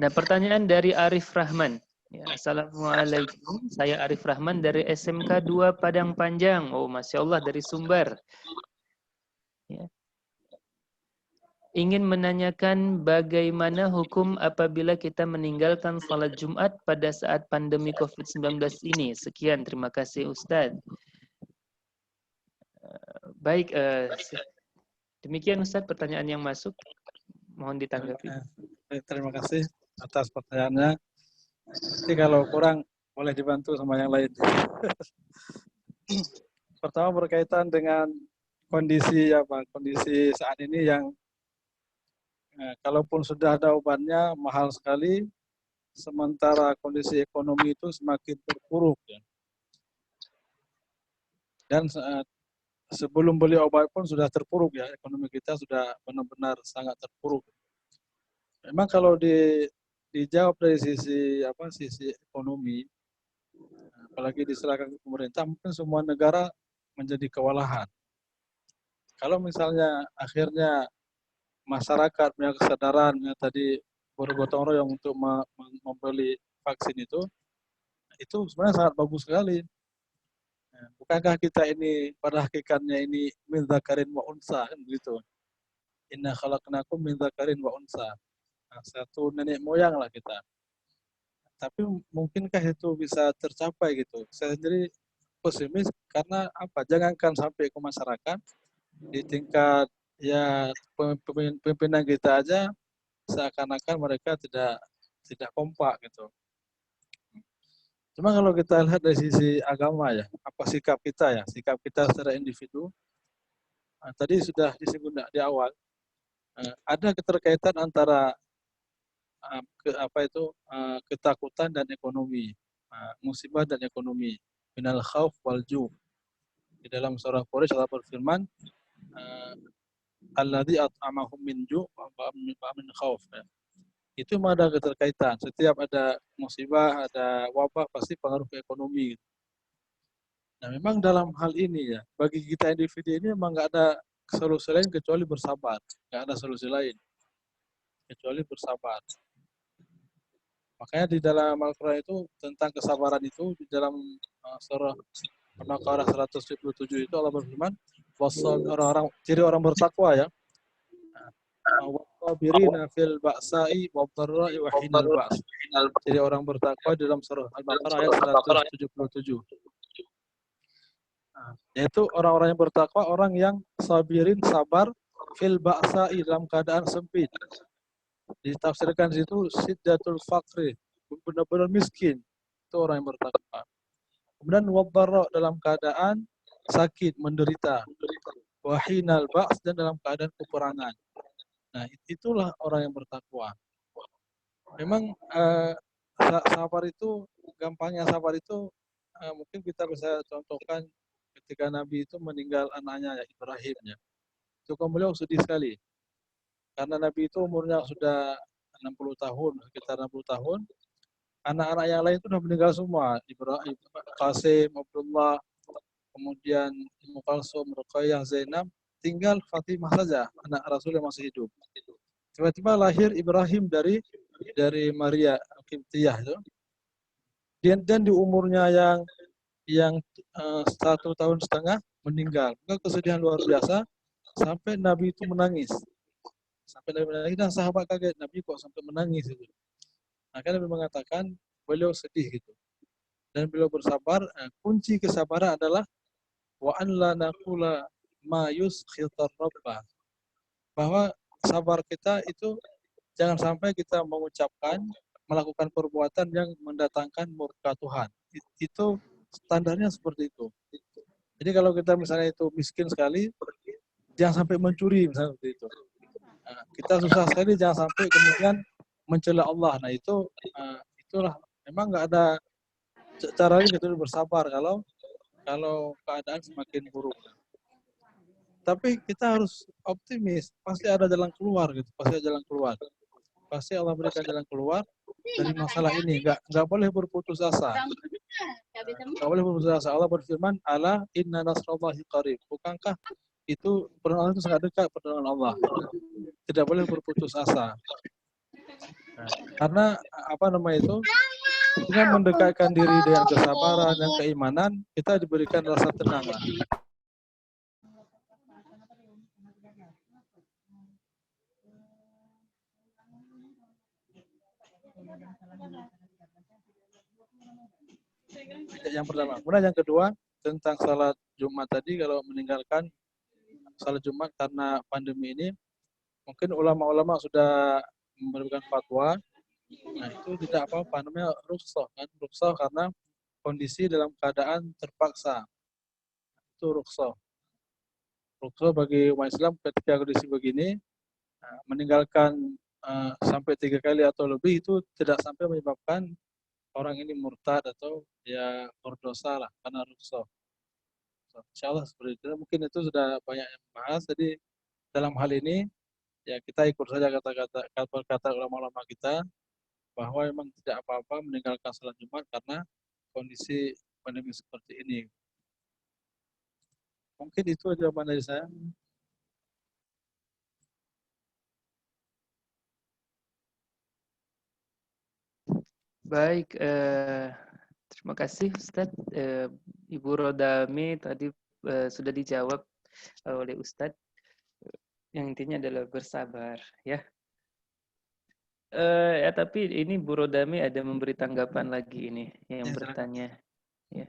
Nah, pertanyaan dari Arif Rahman. Ya, Assalamualaikum, saya Arif Rahman dari SMK 2 Padang Panjang. Oh, Masya Allah, dari Sumber. Ya. Ingin menanyakan bagaimana hukum apabila kita meninggalkan salat Jumat pada saat pandemi COVID-19 ini. Sekian, terima kasih Ustadz. Baik, demikian Ustadz pertanyaan yang masuk. Mohon ditanggapi. Terima kasih atas pertanyaannya. Nanti kalau kurang boleh dibantu sama yang lain. Pertama berkaitan dengan kondisi saat ini yang kalaupun sudah ada obatnya mahal sekali, sementara kondisi ekonomi itu semakin terpuruk, ya. Dan sebelum beli obat pun sudah terpuruk, ya, ekonomi kita sudah benar-benar sangat terpuruk. Memang kalau dijawab dari sisi ekonomi, apalagi diserahkan ke pemerintah, mungkin semua negara menjadi kewalahan. Kalau misalnya akhirnya masyarakat punya kesadaran tadi bergotong royong untuk membeli vaksin itu sebenarnya sangat bagus sekali. Bukankah kita ini pada hakikatnya ini min dzakarin wa unsa, kan begitu. Inna khalaqnakum min dzakarin wa unsa. Nah, satu nenek moyang lah kita. Tapi mungkinkah itu bisa tercapai gitu? Saya sendiri pesimis karena apa? Jangankan sampai ke masyarakat, di tingkat ya pimpinan kita aja seakan-akan mereka tidak kompak gitu. Cuma kalau kita lihat dari sisi agama ya, apa sikap kita secara individu. Tadi sudah disebut di awal, ada keterkaitan antara ketakutan dan ekonomi, musibah dan ekonomi. minal khauf wal ju'. Di dalam surah Quraisy Allah berfirman, alladzi at'amahum min ju' wa min khauf. Itu memang ada keterkaitan. Setiap ada musibah, ada wabah pasti pengaruh ke ekonomi. Nah, memang dalam hal ini ya, bagi kita individu ini memang nggak ada solusi lain kecuali bersabar. Nggak ada solusi lain kecuali bersabar. Makanya di dalam Al-Quran itu tentang kesabaran itu di dalam surah Al-Baqarah 177 itu Allah berfirman, orang-orang ciri orang bertakwa ya. Wasabirina fil ba'sa'i wad-dharra'i wa hinal ba's. Jadi orang bertakwa di dalam surah Al-Baqarah ayat 177. Yaitu orang-orang yang bertakwa, orang yang sabirin, sabar fil ba'sa'i, dalam keadaan sempit. Ditafsirkan di situ siddatul faqri, benar-benar miskin. Itu orang yang bertakwa. Kemudian wad-dharra, dalam keadaan sakit, menderita. Wa hinal ba's, dan dalam keadaan peperangan. Nah, itulah orang yang bertakwa. Memang sabar itu, gampangnya sabar itu mungkin kita bisa contohkan ketika Nabi itu meninggal anaknya Ibrahim ya. Itu kan beliau sedih sekali. Karena Nabi itu umurnya sudah 60 tahun, sekitar 60 tahun. Anak-anak yang lain itu sudah meninggal semua. Ibrahim, Qasim, Abdullah, kemudian Ummu Kalsum, Ruqayyah, Zainab, tinggal Fatimah saja, anak Rasul yang masih hidup. Tiba-tiba lahir Ibrahim dari Maria Al-Qibtiyah itu. Dan di umurnya yang 1,5 tahun meninggal. Maka kesedihan luar biasa sampai Nabi itu menangis. Sampai Nabi menangis dan sahabat kaget, Nabi kok sampai menangis itu. Maka Nabi mengatakan beliau sedih gitu. Dan beliau bersabar. Kunci kesabaran adalah wa an la naqula ma yuskhitar rabbah. Bahwa sabar kita itu jangan sampai kita mengucapkan, melakukan perbuatan yang mendatangkan murka Tuhan. Itu standarnya seperti itu. Jadi kalau kita misalnya itu miskin sekali, jangan sampai mencuri misalnya seperti itu. Nah, kita susah sekali, jangan sampai kemudian mencela Allah. Nah itulah memang nggak ada cara lain kecuali bersabar kalau keadaan semakin buruk. Tapi kita harus optimis, pasti ada jalan keluar gitu, pasti ada jalan keluar. Pasti Allah berikan jalan keluar dari masalah ini. Nggak boleh berputus asa. Nggak boleh berputus asa. Allah berfirman, ala inna nasrallahi qarib. Bukankah itu pertolongan itu sangat dekat, pertolongan Allah. Tidak boleh berputus asa. Nah, karena dengan mendekatkan diri dengan kesabaran dan keimanan, kita diberikan rasa tenang. Yang pertama. Kemudian yang kedua, tentang salat Jumat tadi, kalau meninggalkan salat Jumat karena pandemi ini, mungkin ulama-ulama sudah memberikan fatwa. Nah, itu tidak apa-apa, namanya rukhsah kan? Rukhsah karena kondisi dalam keadaan terpaksa. Itu rukhsah. Rukhsah bagi umat Islam ketika kondisi begini, meninggalkan sampai 3 kali atau lebih itu tidak sampai menyebabkan orang ini murtad atau ya berdosa lah karena rukhsah. Insyaallah seperti itu. Mungkin itu sudah banyak yang bahas. Jadi dalam hal ini ya kita ikut saja kata ulama-ulama kita bahwa memang tidak apa-apa meninggalkan salat Jumat karena kondisi pandemi seperti ini. Mungkin itu jawaban dari saya. Baik, terima kasih Ustadz. Ibu Rodami tadi sudah dijawab oleh Ustadz. Yang intinya adalah bersabar, ya. Ya tapi ini Bu Rodami ada memberi tanggapan lagi ini yang bertanya. Ya.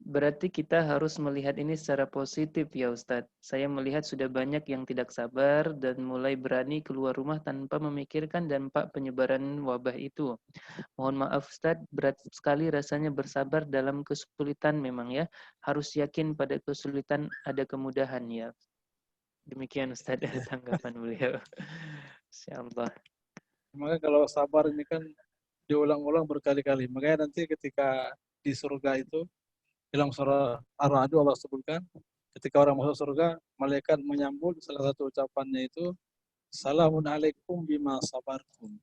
Berarti kita harus melihat ini secara positif ya Ustadz. Saya melihat sudah banyak yang tidak sabar dan mulai berani keluar rumah tanpa memikirkan dampak penyebaran wabah itu. Mohon maaf Ustadz, berat sekali rasanya bersabar dalam kesulitan memang ya. Harus yakin pada kesulitan ada kemudahan ya. Demikian Ustadz tanggapan beliau. Insyaallah. Maka kalau sabar ini kan diulang-ulang berkali-kali. Makanya nanti ketika di surga itu, dalam surah Ar-Ra'd Allah sebutkan, ketika orang masuk surga, malaikat menyambut salah satu ucapannya itu, Salamun alaikum bima sabartum.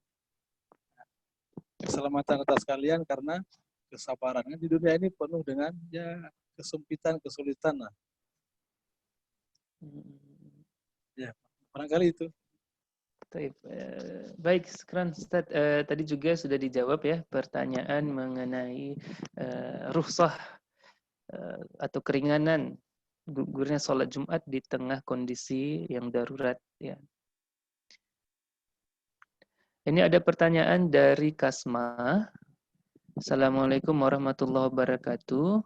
Keselamatan atas kalian karena kesabaran. Di dunia ini penuh dengan ya kesempitan, kesulitan lah. Ya, barangkali itu. Baik, sekarang Ustaz, tadi juga sudah dijawab ya pertanyaan mengenai rukhsah atau keringanan gugurnya sholat Jumat di tengah kondisi yang darurat. Ya. Ini ada pertanyaan dari Kasma. Assalamualaikum warahmatullahi wabarakatuh.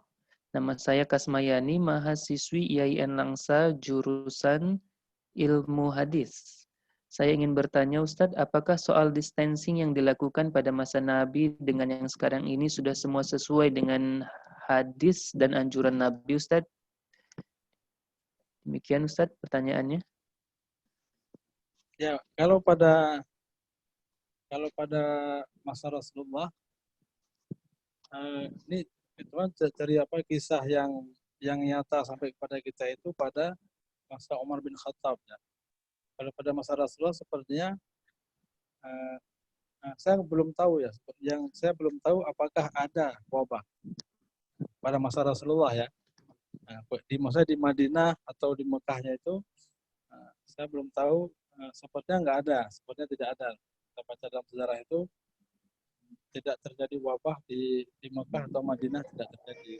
Nama saya Kasmayani, mahasiswi IAIN Langsa, jurusan Ilmu Hadis. Saya ingin bertanya Ustadz, apakah soal distancing yang dilakukan pada masa Nabi dengan yang sekarang ini sudah semua sesuai dengan hadis dan anjuran Nabi Ustadz? Demikian Ustadz pertanyaannya. Ya, kalau pada masa Rasulullah, ini teman cari apa kisah yang nyata sampai kepada kita itu pada masa Umar bin Khattab ya. Kalau pada masa Rasulullah sepertinya saya belum tahu ya. Yang saya belum tahu apakah ada wabah pada masa Rasulullah ya. Maksudnya di Madinah atau di Mekahnya itu saya belum tahu. Sepertinya nggak ada, sepertinya tidak ada. Kita baca dalam sejarah itu tidak terjadi wabah di Mekah atau Madinah, tidak terjadi.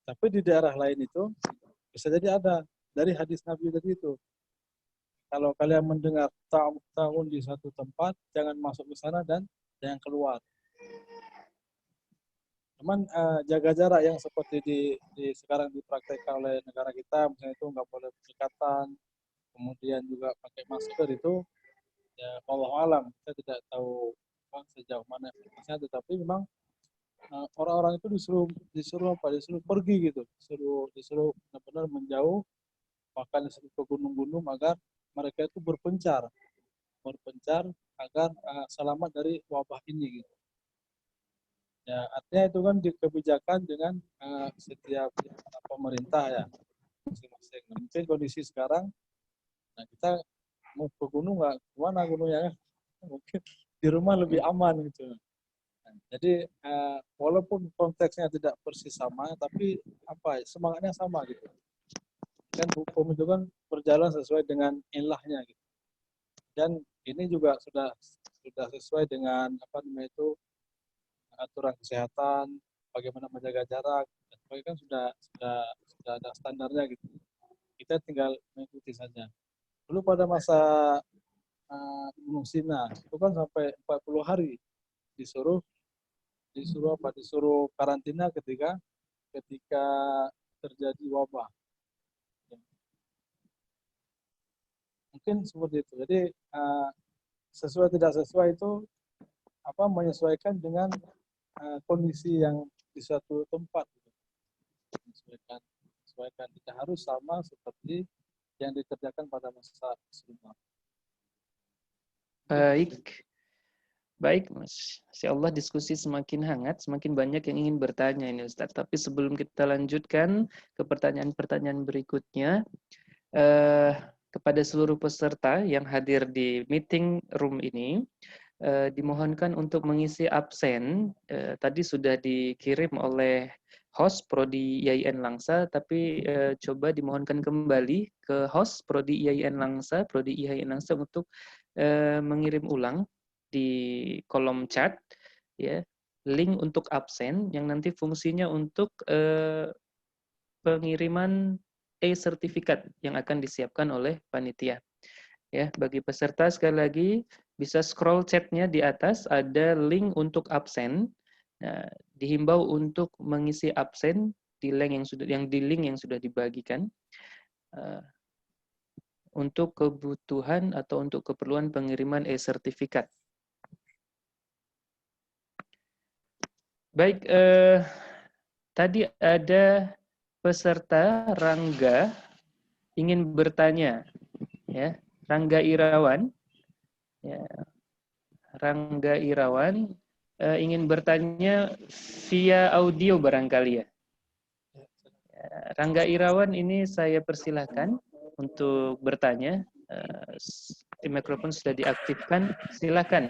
Tapi di daerah lain itu bisa jadi ada. Dari hadis Nabi tadi itu, kalau kalian mendengar tahun di satu tempat, jangan masuk ke sana dan jangan keluar. Cuman jaga jarak yang seperti di sekarang dipraktekkan oleh negara kita, misalnya itu nggak boleh berdekatan, kemudian juga pakai masker itu, ya Allah alam, saya tidak tahu sejauh mana informasinya, tetapi memang orang-orang itu disuruh pergi gitu, disuruh benar-benar menjauh, bahkan disuruh ke gunung-gunung agar mereka itu berpencar agar selamat dari wabah ini gitu. Ya, artinya itu kan kebijakan dengan setiap pemerintah ya masing-masing. Mungkin kondisi sekarang, nah kita mau ke gunung nggak, kemana gunungnya kan? Mungkin di rumah lebih aman gitu. Nah, jadi walaupun konteksnya tidak persis sama, tapi semangatnya sama gitu. Kan hukum itu kan berjalan sesuai dengan ilahnya gitu. Dan ini juga sudah sesuai dengan aturan kesehatan, bagaimana menjaga jarak, dan sebagainya kan sudah ada standarnya gitu. Kita tinggal mengikuti saja. Dulu pada masa Gunung Sinai itu kan sampai 40 hari disuruh karantina ketika terjadi wabah. Mungkin seperti itu. Jadi sesuai tidak sesuai itu menyesuaikan dengan kondisi yang di suatu tempat. Menyesuaikan tidak harus sama seperti yang dikerjakan pada masa sebelumnya. Baik, Masya Allah, diskusi semakin hangat, semakin banyak yang ingin bertanya ini Ustaz. Tapi sebelum kita lanjutkan ke pertanyaan-pertanyaan berikutnya, kepada seluruh peserta yang hadir di meeting room ini, dimohonkan untuk mengisi absen. Tadi sudah dikirim oleh host Prodi IAIN Langsa, tapi coba dimohonkan kembali ke host Prodi IAIN Langsa untuk mengirim ulang di kolom chat ya link untuk absen yang nanti fungsinya untuk pengiriman e-sertifikat yang akan disiapkan oleh panitia. Ya, bagi peserta sekali lagi bisa scroll chatnya di atas ada link untuk absen. Nah, dihimbau untuk mengisi absen di link yang sudah dibagikan untuk kebutuhan atau untuk keperluan pengiriman e-sertifikat. Baik, tadi ada peserta Rangga ingin bertanya, ya, Rangga Irawan, ya, Rangga Irawan ingin bertanya via audio barangkali ya. Rangga Irawan ini saya persilahkan untuk bertanya. Mikrofon sudah diaktifkan, silakan.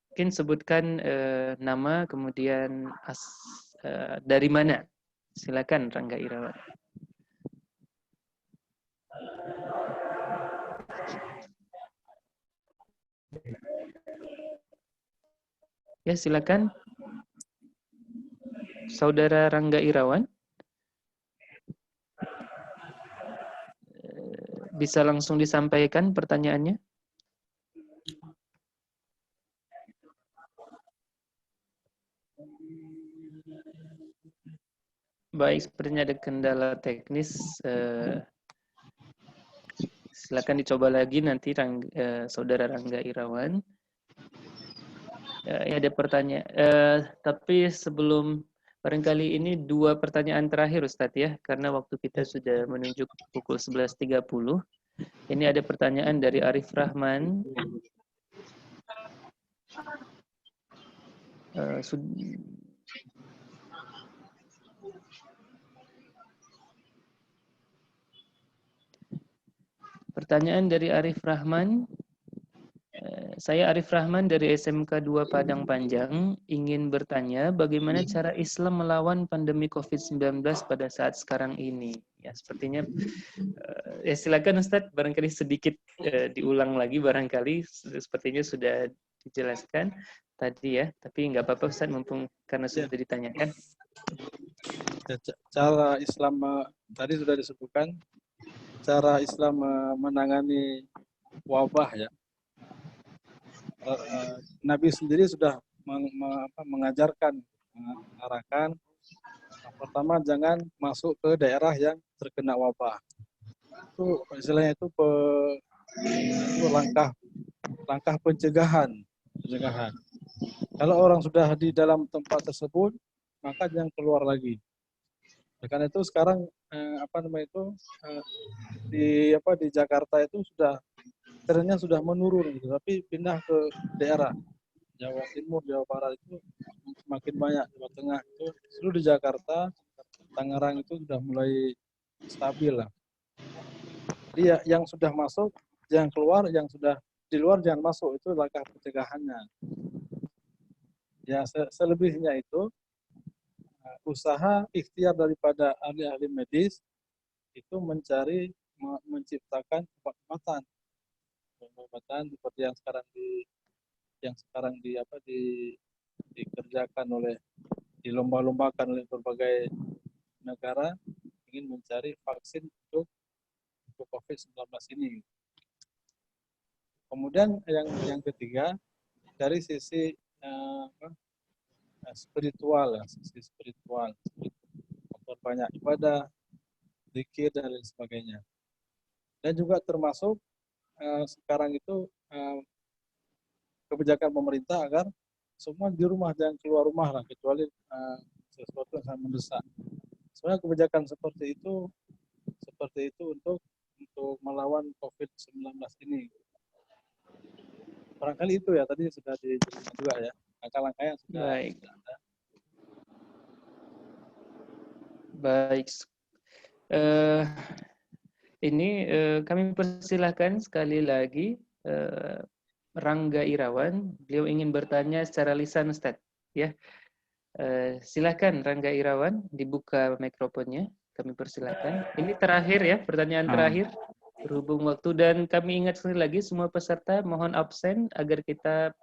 Mungkin sebutkan nama, kemudian dari mana. Silakan Rangga Irawan. Ya, silakan. Saudara Rangga Irawan. Bisa langsung disampaikan pertanyaannya? Baik, sepertinya ada kendala teknis. Silakan dicoba lagi nanti Saudara Rangga Irawan. Ya, ada pertanyaan. Tapi sebelum barangkali ini 2 pertanyaan terakhir Ustadz ya, karena waktu kita sudah menunjuk pukul 11.30. Ini ada pertanyaan dari Arif Rahman. Pertanyaan dari Arif Rahman. Saya Arif Rahman dari SMK 2 Padang Panjang ingin bertanya bagaimana cara Islam melawan pandemi COVID-19 pada saat sekarang ini. Ya, sepertinya silakan Ustadz, barangkali sedikit diulang lagi barangkali, sepertinya sudah dijelaskan tadi ya, tapi nggak apa-apa Ustadz mumpung karena sudah ditanyakan. Cara Islam tadi sudah disebutkan, cara Islam menangani wabah ya. Nabi sendiri sudah mengajarkan, mengarahkan. Pertama, jangan masuk ke daerah yang terkena wabah. Itu istilahnya itu langkah pencegahan. Kalau orang sudah di dalam tempat tersebut, maka jangan keluar lagi. Karena itu sekarang di Jakarta itu trennya sudah menurun gitu, tapi pindah ke daerah Jawa Timur, Jawa Barat itu semakin banyak, Jawa Tengah itu, seluruh di Jakarta, Tangerang itu sudah mulai stabil lah. Jadi ya, yang sudah masuk jangan keluar, yang sudah di luar jangan masuk, itu langkah pencegahannya. Ya selebihnya itu usaha ikhtiar daripada ahli-ahli medis itu menciptakan obat-obatan seperti yang sekarang dikerjakan dilomba-lombakan oleh berbagai negara, ingin mencari vaksin untuk COVID-19 ini. Kemudian yang ketiga, dari sisi spiritual, banyak ibadah, zikir dan lain sebagainya. Dan juga termasuk sekarang itu kebijakan pemerintah agar semua di rumah, jangan keluar rumah lah, kecuali sesuatu yang sangat mendesak. Sebenarnya kebijakan seperti itu untuk melawan COVID-19 ini. Barangkali itu ya, tadi sudah dijelaskan juga ya, langkah-langkah yang sudah ada. Baik. Ini kami persilahkan sekali lagi Rangga Irawan. Beliau ingin bertanya secara lisan Ustaz. Ya, silakan Rangga Irawan, dibuka mikrofonnya. Kami persilahkan. Ini terakhir ya, pertanyaan terakhir. Berhubung waktu, dan kami ingat sekali lagi semua peserta mohon absen agar kita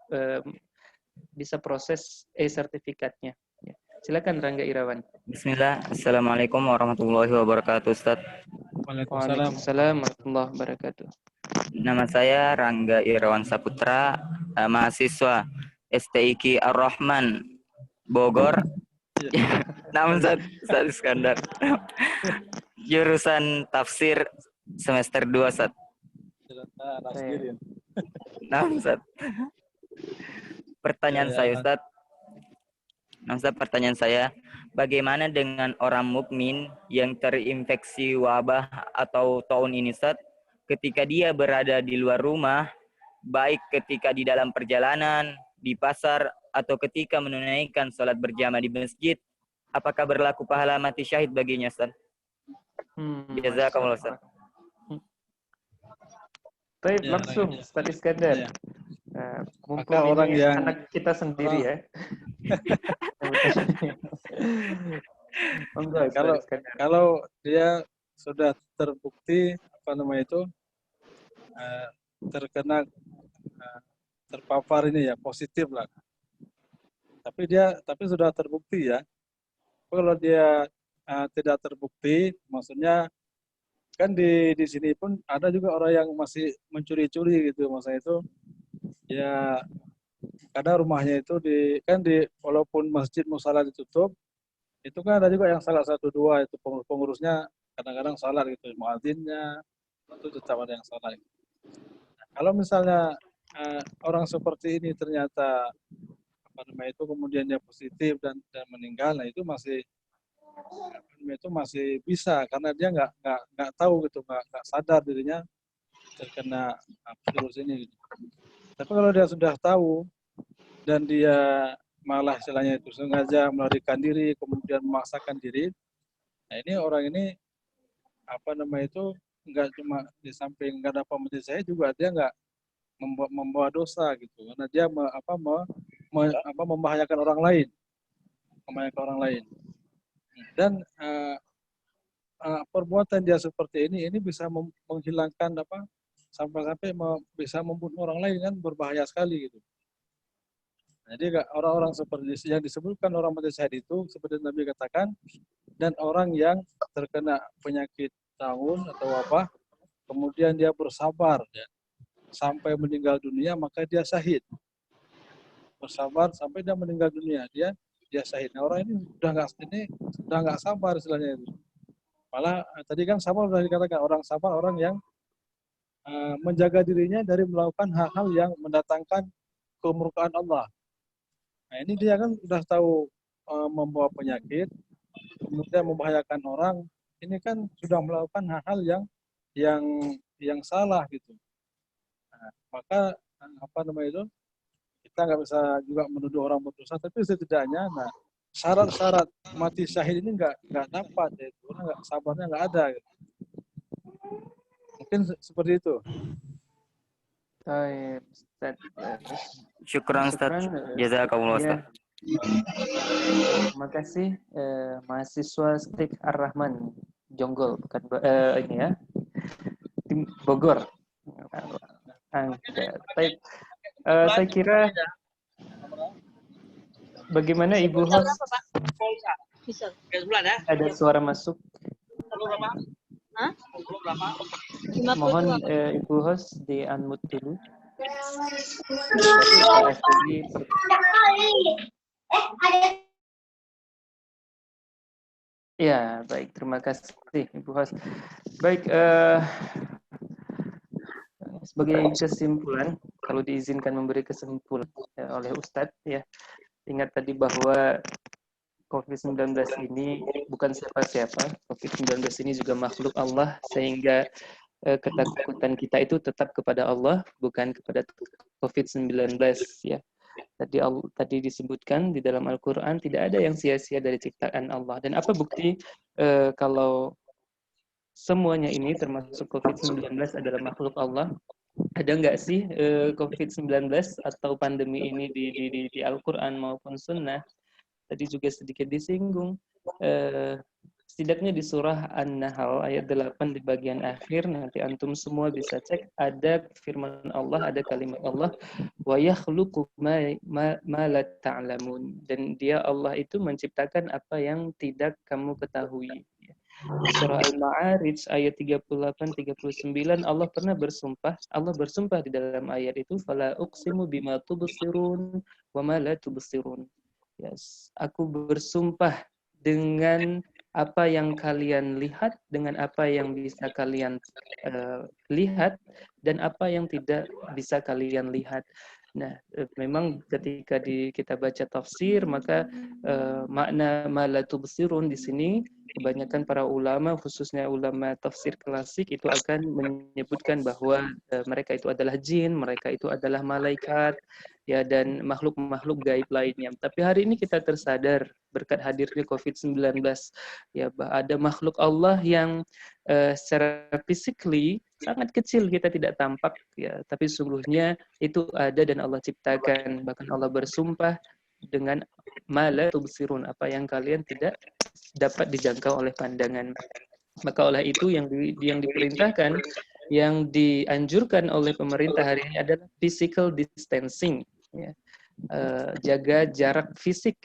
bisa proses e-sertifikatnya. Ya. Silakan Rangga Irawan. Bismillah. Assalamualaikum warahmatullahi wabarakatuh, Ustaz. Waalaikumsalam warahmatullahi wabarakatuh. Nama saya Rangga Irawan Saputra, mahasiswa STIQ Ar-Rahman, Bogor. Namun Ustaz Iskandar. Jurusan tafsir semester 2, Ustaz. Nah, Ustaz. Pertanyaan saya, Ustaz. Nah, Ustaz, pertanyaan saya, bagaimana dengan orang mukmin yang terinfeksi wabah atau taun ini, Ustaz? Ketika dia berada di luar rumah, baik ketika di dalam perjalanan, di pasar, atau ketika menunaikan sholat berjamaah di masjid, apakah berlaku pahala mati syahid baginya, Ustaz? Jazakallah, Ustaz. Baik, Ya, langsung ya. Ustaz Iskandar. Ya. Mumpung Maka orang ini yang anak kita sendiri ya. Enggak, kalau dia sudah terbukti terkena terpapar ini ya positif lah. Tapi sudah terbukti ya. Kalau dia tidak terbukti, maksudnya kan di sini pun ada juga orang yang masih mencuri-curi gitu, maksudnya itu ya kadang rumahnya itu walaupun masjid musala ditutup, itu kan ada juga yang salah satu dua itu pengurusnya kadang-kadang salah gitu, muadzinnya itu tetap ada yang salah. Nah, kalau misalnya orang seperti ini ternyata kemudian dia positif dan meninggal, nah itu masih bisa karena dia nggak tahu gitu, nggak sadar dirinya terkena virus ini gitu. Tapi kalau dia sudah tahu dan dia malah istilahnya itu sengaja melarikan diri kemudian memaksakan diri, nah ini orang ini nggak cuma di samping nggak dapat mati saya juga dia nggak membawa dosa gitu karena dia membahayakan orang lain, dan perbuatan dia seperti ini bisa menghilangkan sampai-sampai bisa membunuh orang lain, kan berbahaya sekali gitu. Jadi orang-orang seperti yang disebutkan orang mati syahid itu seperti Nabi katakan, dan orang yang terkena penyakit taun atau wabah kemudian dia bersabar ya, sampai meninggal dunia, maka dia syahid. Bersabar sampai dia meninggal dunia, dia syahid. Nah, orang ini udah nggak sabar istilahnya itu. Malah tadi kan sabar sudah dikatakan, orang sabar orang yang menjaga dirinya dari melakukan hal-hal yang mendatangkan kemurkaan Allah. Nah, ini dia kan sudah tahu membawa penyakit, kemudian membahayakan orang. Ini kan sudah melakukan hal-hal yang salah gitu. Nah, maka kita nggak bisa juga menuduh orang berdosa, tapi setidaknya syarat-syarat mati syahid ini nggak dapat, yaitu nggak sabarnya nggak ada. Gitu. Mungkin seperti itu. Baik, Ustaz. Syukran, Ustaz. Jazakallah, Ustaz. Terima kasih mahasiswa Stik Ar-Rahman Jonggol, bukan ini ya, tim Bogor. Baik, saya kira bagaimana Ibu host? Ada suara masuk. Mohon Ibu host di unmute dulu. Ya, baik. Terima kasih Ibu host. Baik, sebagai kesimpulan, kalau diizinkan memberi kesimpulan oleh Ustadz, ya, ingat tadi bahwa COVID-19 ini bukan siapa-siapa. COVID-19 ini juga makhluk Allah, sehingga ketakutan kita itu tetap kepada Allah, bukan kepada COVID-19. Ya. Tadi disebutkan di dalam Al-Quran, tidak ada yang sia-sia dari ciptaan Allah. Dan apa bukti kalau semuanya ini termasuk COVID-19 adalah makhluk Allah? Ada nggak sih COVID-19 atau pandemi ini di Al-Quran maupun Sunnah? Tadi juga sedikit disinggung. Setidaknya di surah An-Nahl ayat 8 di bagian akhir, nanti antum semua bisa cek, ada firman Allah, ada kalimat Allah, wa yakhluqu ma la ta'lamun, dan dia Allah itu menciptakan apa yang tidak kamu ketahui. Surah Al-Ma'arij ayat 38-39 Allah pernah bersumpah, Allah bersumpah di dalam ayat itu, fala uqsimu bima tubsirun wa ma la tubsirun. Yes, aku bersumpah dengan apa yang kalian lihat, dengan apa yang bisa kalian lihat, dan apa yang tidak bisa kalian lihat. Nah, memang ketika kita baca tafsir, maka makna ma la tubsirun di sini kebanyakan para ulama, khususnya ulama tafsir klasik, itu akan menyebutkan bahwa mereka itu adalah jin, mereka itu adalah malaikat, ya, dan makhluk-makhluk gaib lainnya. Tapi hari ini kita tersadar berkat hadirnya COVID-19, ya, ada makhluk Allah yang secara physically sangat kecil, kita tidak tampak, ya, tapi sungguhnya itu ada dan Allah ciptakan. Bahkan Allah bersumpah dengan ma la tubsirun, apa yang kalian tidak dapat dijangkau oleh pandangan. Maka oleh itu yang diperintahkan, yang dianjurkan oleh pemerintah hari ini adalah physical distancing, ya. Jaga jarak fisik,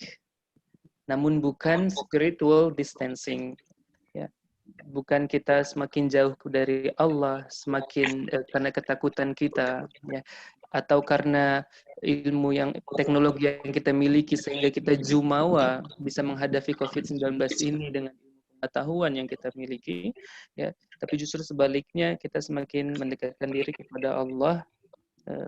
namun bukan spiritual distancing, ya. Bukan kita semakin jauh dari Allah, semakin karena ketakutan kita, ya, atau karena ilmu yang teknologi yang kita miliki sehingga kita jumawa bisa menghadapi COVID-19 ini dengan pengetahuan yang kita miliki, ya. Tapi justru sebaliknya, kita semakin mendekatkan diri kepada Allah,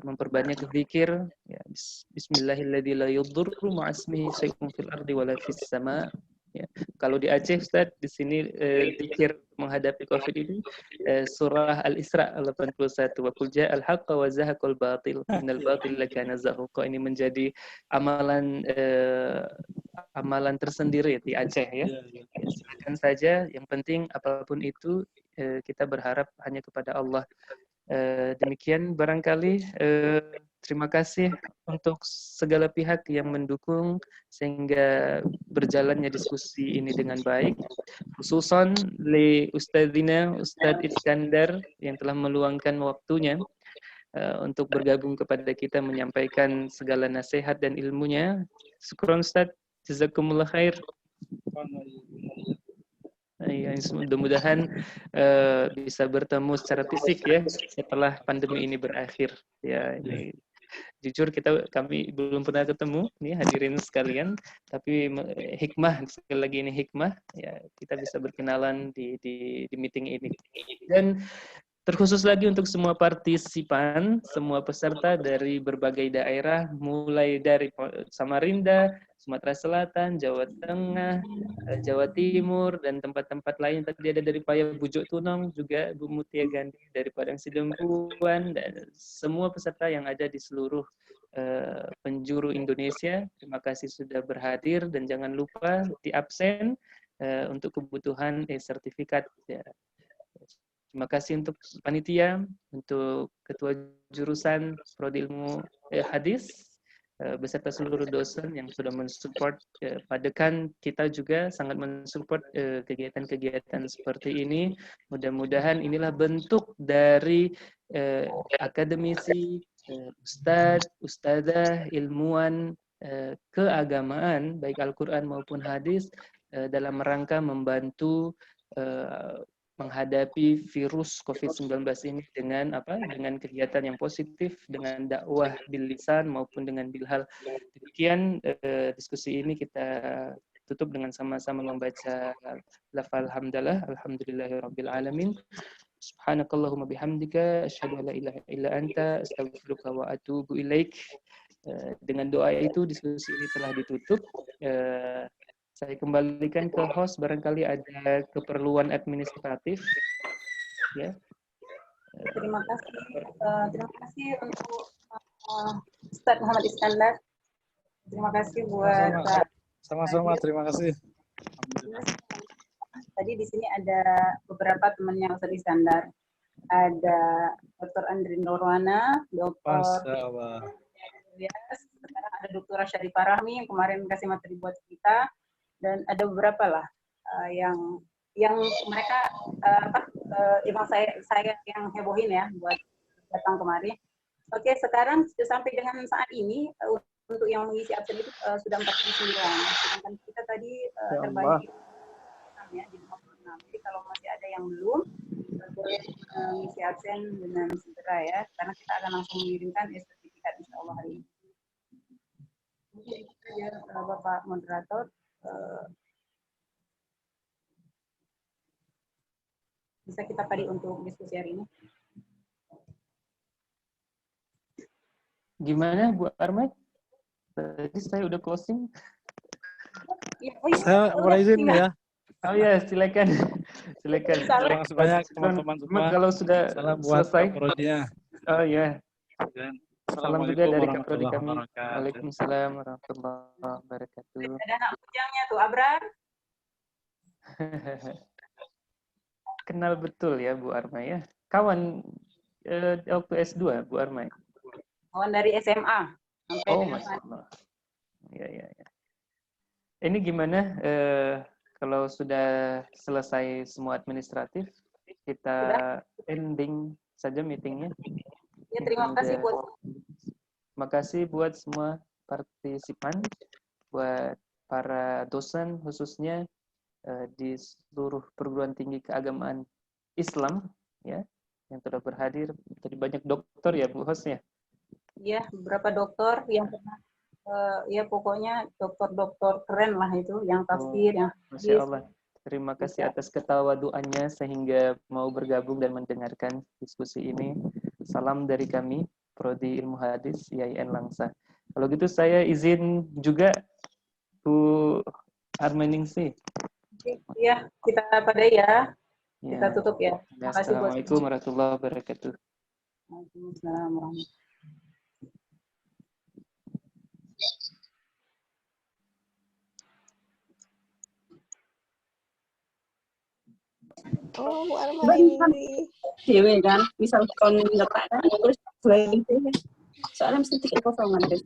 memperbanyak zikir, ya. Bismillahilladzi la yadurru ma'asmihi syai'un fil ardi wala fis sama'. Ya. Kalau di Aceh, Ustaz, di sini zikir menghadapi COVID ini surah Al-Isra 81, wa qul ja'al haqqa wa zahaqal batil innal batila kana zahuqa. Ini menjadi amalan amalan tersendiri di Aceh, ya. Ya, silakan saja, yang penting apapun itu kita berharap hanya kepada Allah. Demikian barangkali. Terima kasih untuk segala pihak yang mendukung sehingga berjalannya diskusi ini dengan baik. Khususan li Ustadzina Ustadz Iskandar yang telah meluangkan waktunya untuk bergabung kepada kita, menyampaikan segala nasihat dan ilmunya. Syukron Ustadz, jazakumullah khair. Ya, mudah-mudahan bisa bertemu secara fisik, ya, setelah pandemi ini berakhir. Ya, ini jujur kami belum pernah ketemu nih hadirin sekalian, tapi hikmah, sekali lagi ini hikmah, ya, kita bisa berkenalan di meeting ini. Dan terkhusus lagi untuk semua partisipan, semua peserta dari berbagai daerah, mulai dari Samarinda, Sumatera Selatan, Jawa Tengah, Jawa Timur, dan tempat-tempat lain. Tadi ada dari Paya Bujuk Tunong, juga Bu Mutia Gandhi dari Padang Sidempuan, dan semua peserta yang ada di seluruh penjuru Indonesia. Terima kasih sudah berhadir, dan jangan lupa di absen untuk kebutuhan sertifikat, ya. Terima kasih untuk panitia, untuk ketua jurusan Prodi Ilmu Hadis, beserta seluruh dosen yang sudah mensupport. Padekan kita juga sangat mensupport kegiatan-kegiatan seperti ini. Mudah-mudahan inilah bentuk dari akademisi, ustadz, ustadzah, ilmuwan keagamaan, baik Al-Quran maupun hadis, dalam rangka membantu menghadapi virus COVID-19 ini dengan dengan kegiatan yang positif, dengan dakwah bil lisan maupun dengan bil hal. Demikian diskusi ini kita tutup dengan sama-sama membaca lafal hamdalah, alhamdulillahirabbil alamin. Subhanakallahumma bihamdika asyhadu an la ilaha illa anta astaghfiruka wa atubu ilaik. Dengan doa itu diskusi ini telah ditutup. Saya kembalikan ke host, barangkali ada keperluan administratif, ya. Terima kasih untuk Ustadz Muhammad Iskandar. Terima kasih buat sama-sama. Terima kasih. Tadi di sini ada beberapa temannya Ustadz Iskandar. Ada Dr. Andri Nurwana, Dr. Sekarang ada Dr. Syarifah Rahmi yang kemarin kasih materi buat kita. Dan ada beberapa lah yang mereka emang saya yang hebohin ya buat datang kemari. Oke, sekarang sampai dengan saat ini untuk yang mengisi absen itu sudah 49. Sedangkan kita tadi terbagi ya, di 56. Jadi kalau masih ada yang belum, boleh mengisi absen dengan segera ya, karena kita akan langsung mengirimkan sertifikat insya Allah hari ini. Mungkin itu saja Bapak Moderator. Bisa kita pakai untuk diskusi hari ini. Gimana Bu Armai? Tadi saya udah closing. Ya, oh iya, Saya boleh izin tinggal. ya. Oh ya, silakan. Silakan. Salam. Terima kasih banyak Cuman teman-teman semua. kalau sudah Salam buat selesai. Kaprodinya. Oh ya. Dan Salam juga Assalamualaikum dari Kaprodi warahmatullahi kami. wabarakatuh. Waalaikumsalam warahmatullahi wabarakatuh. Ada anak bujangnya tuh, Abrar. Kenal betul ya Bu Armai ya. Kawan waktu S2 Bu Armai. Kawan dari SMA. Sampai Oh, dengan Masya Allah. Ya, ya, ya. Ini gimana kalau sudah selesai semua administratif, kita ending saja meetingnya. ya, terima kasih buat Makasih buat semua partisipan, buat para dosen khususnya di seluruh perguruan tinggi keagamaan Islam ya yang telah berhadir. Tadi banyak dokter ya Bu hostnya. ya beberapa dokter yang pernah ya pokoknya dokter-dokter keren lah itu yang tafsir yang Masya Allah. Terima kasih atas ketawaduannya sehingga mau bergabung dan mendengarkan diskusi ini. Salam dari kami, Prodi Ilmu Hadis IAIN Langsa. Kalau gitu saya izin juga Bu Armeningsi. ya kita pada ya. Kita Ya. tutup ya. Terima kasih buat Assalamualaikum warahmatullahi wabarakatuh. Waalaikumsalam warahmatullahi. Oh, Bu Armai ini. Dewe kan, misal kon letak kan terus dua itu soalnya mesti tiga kosongan kan.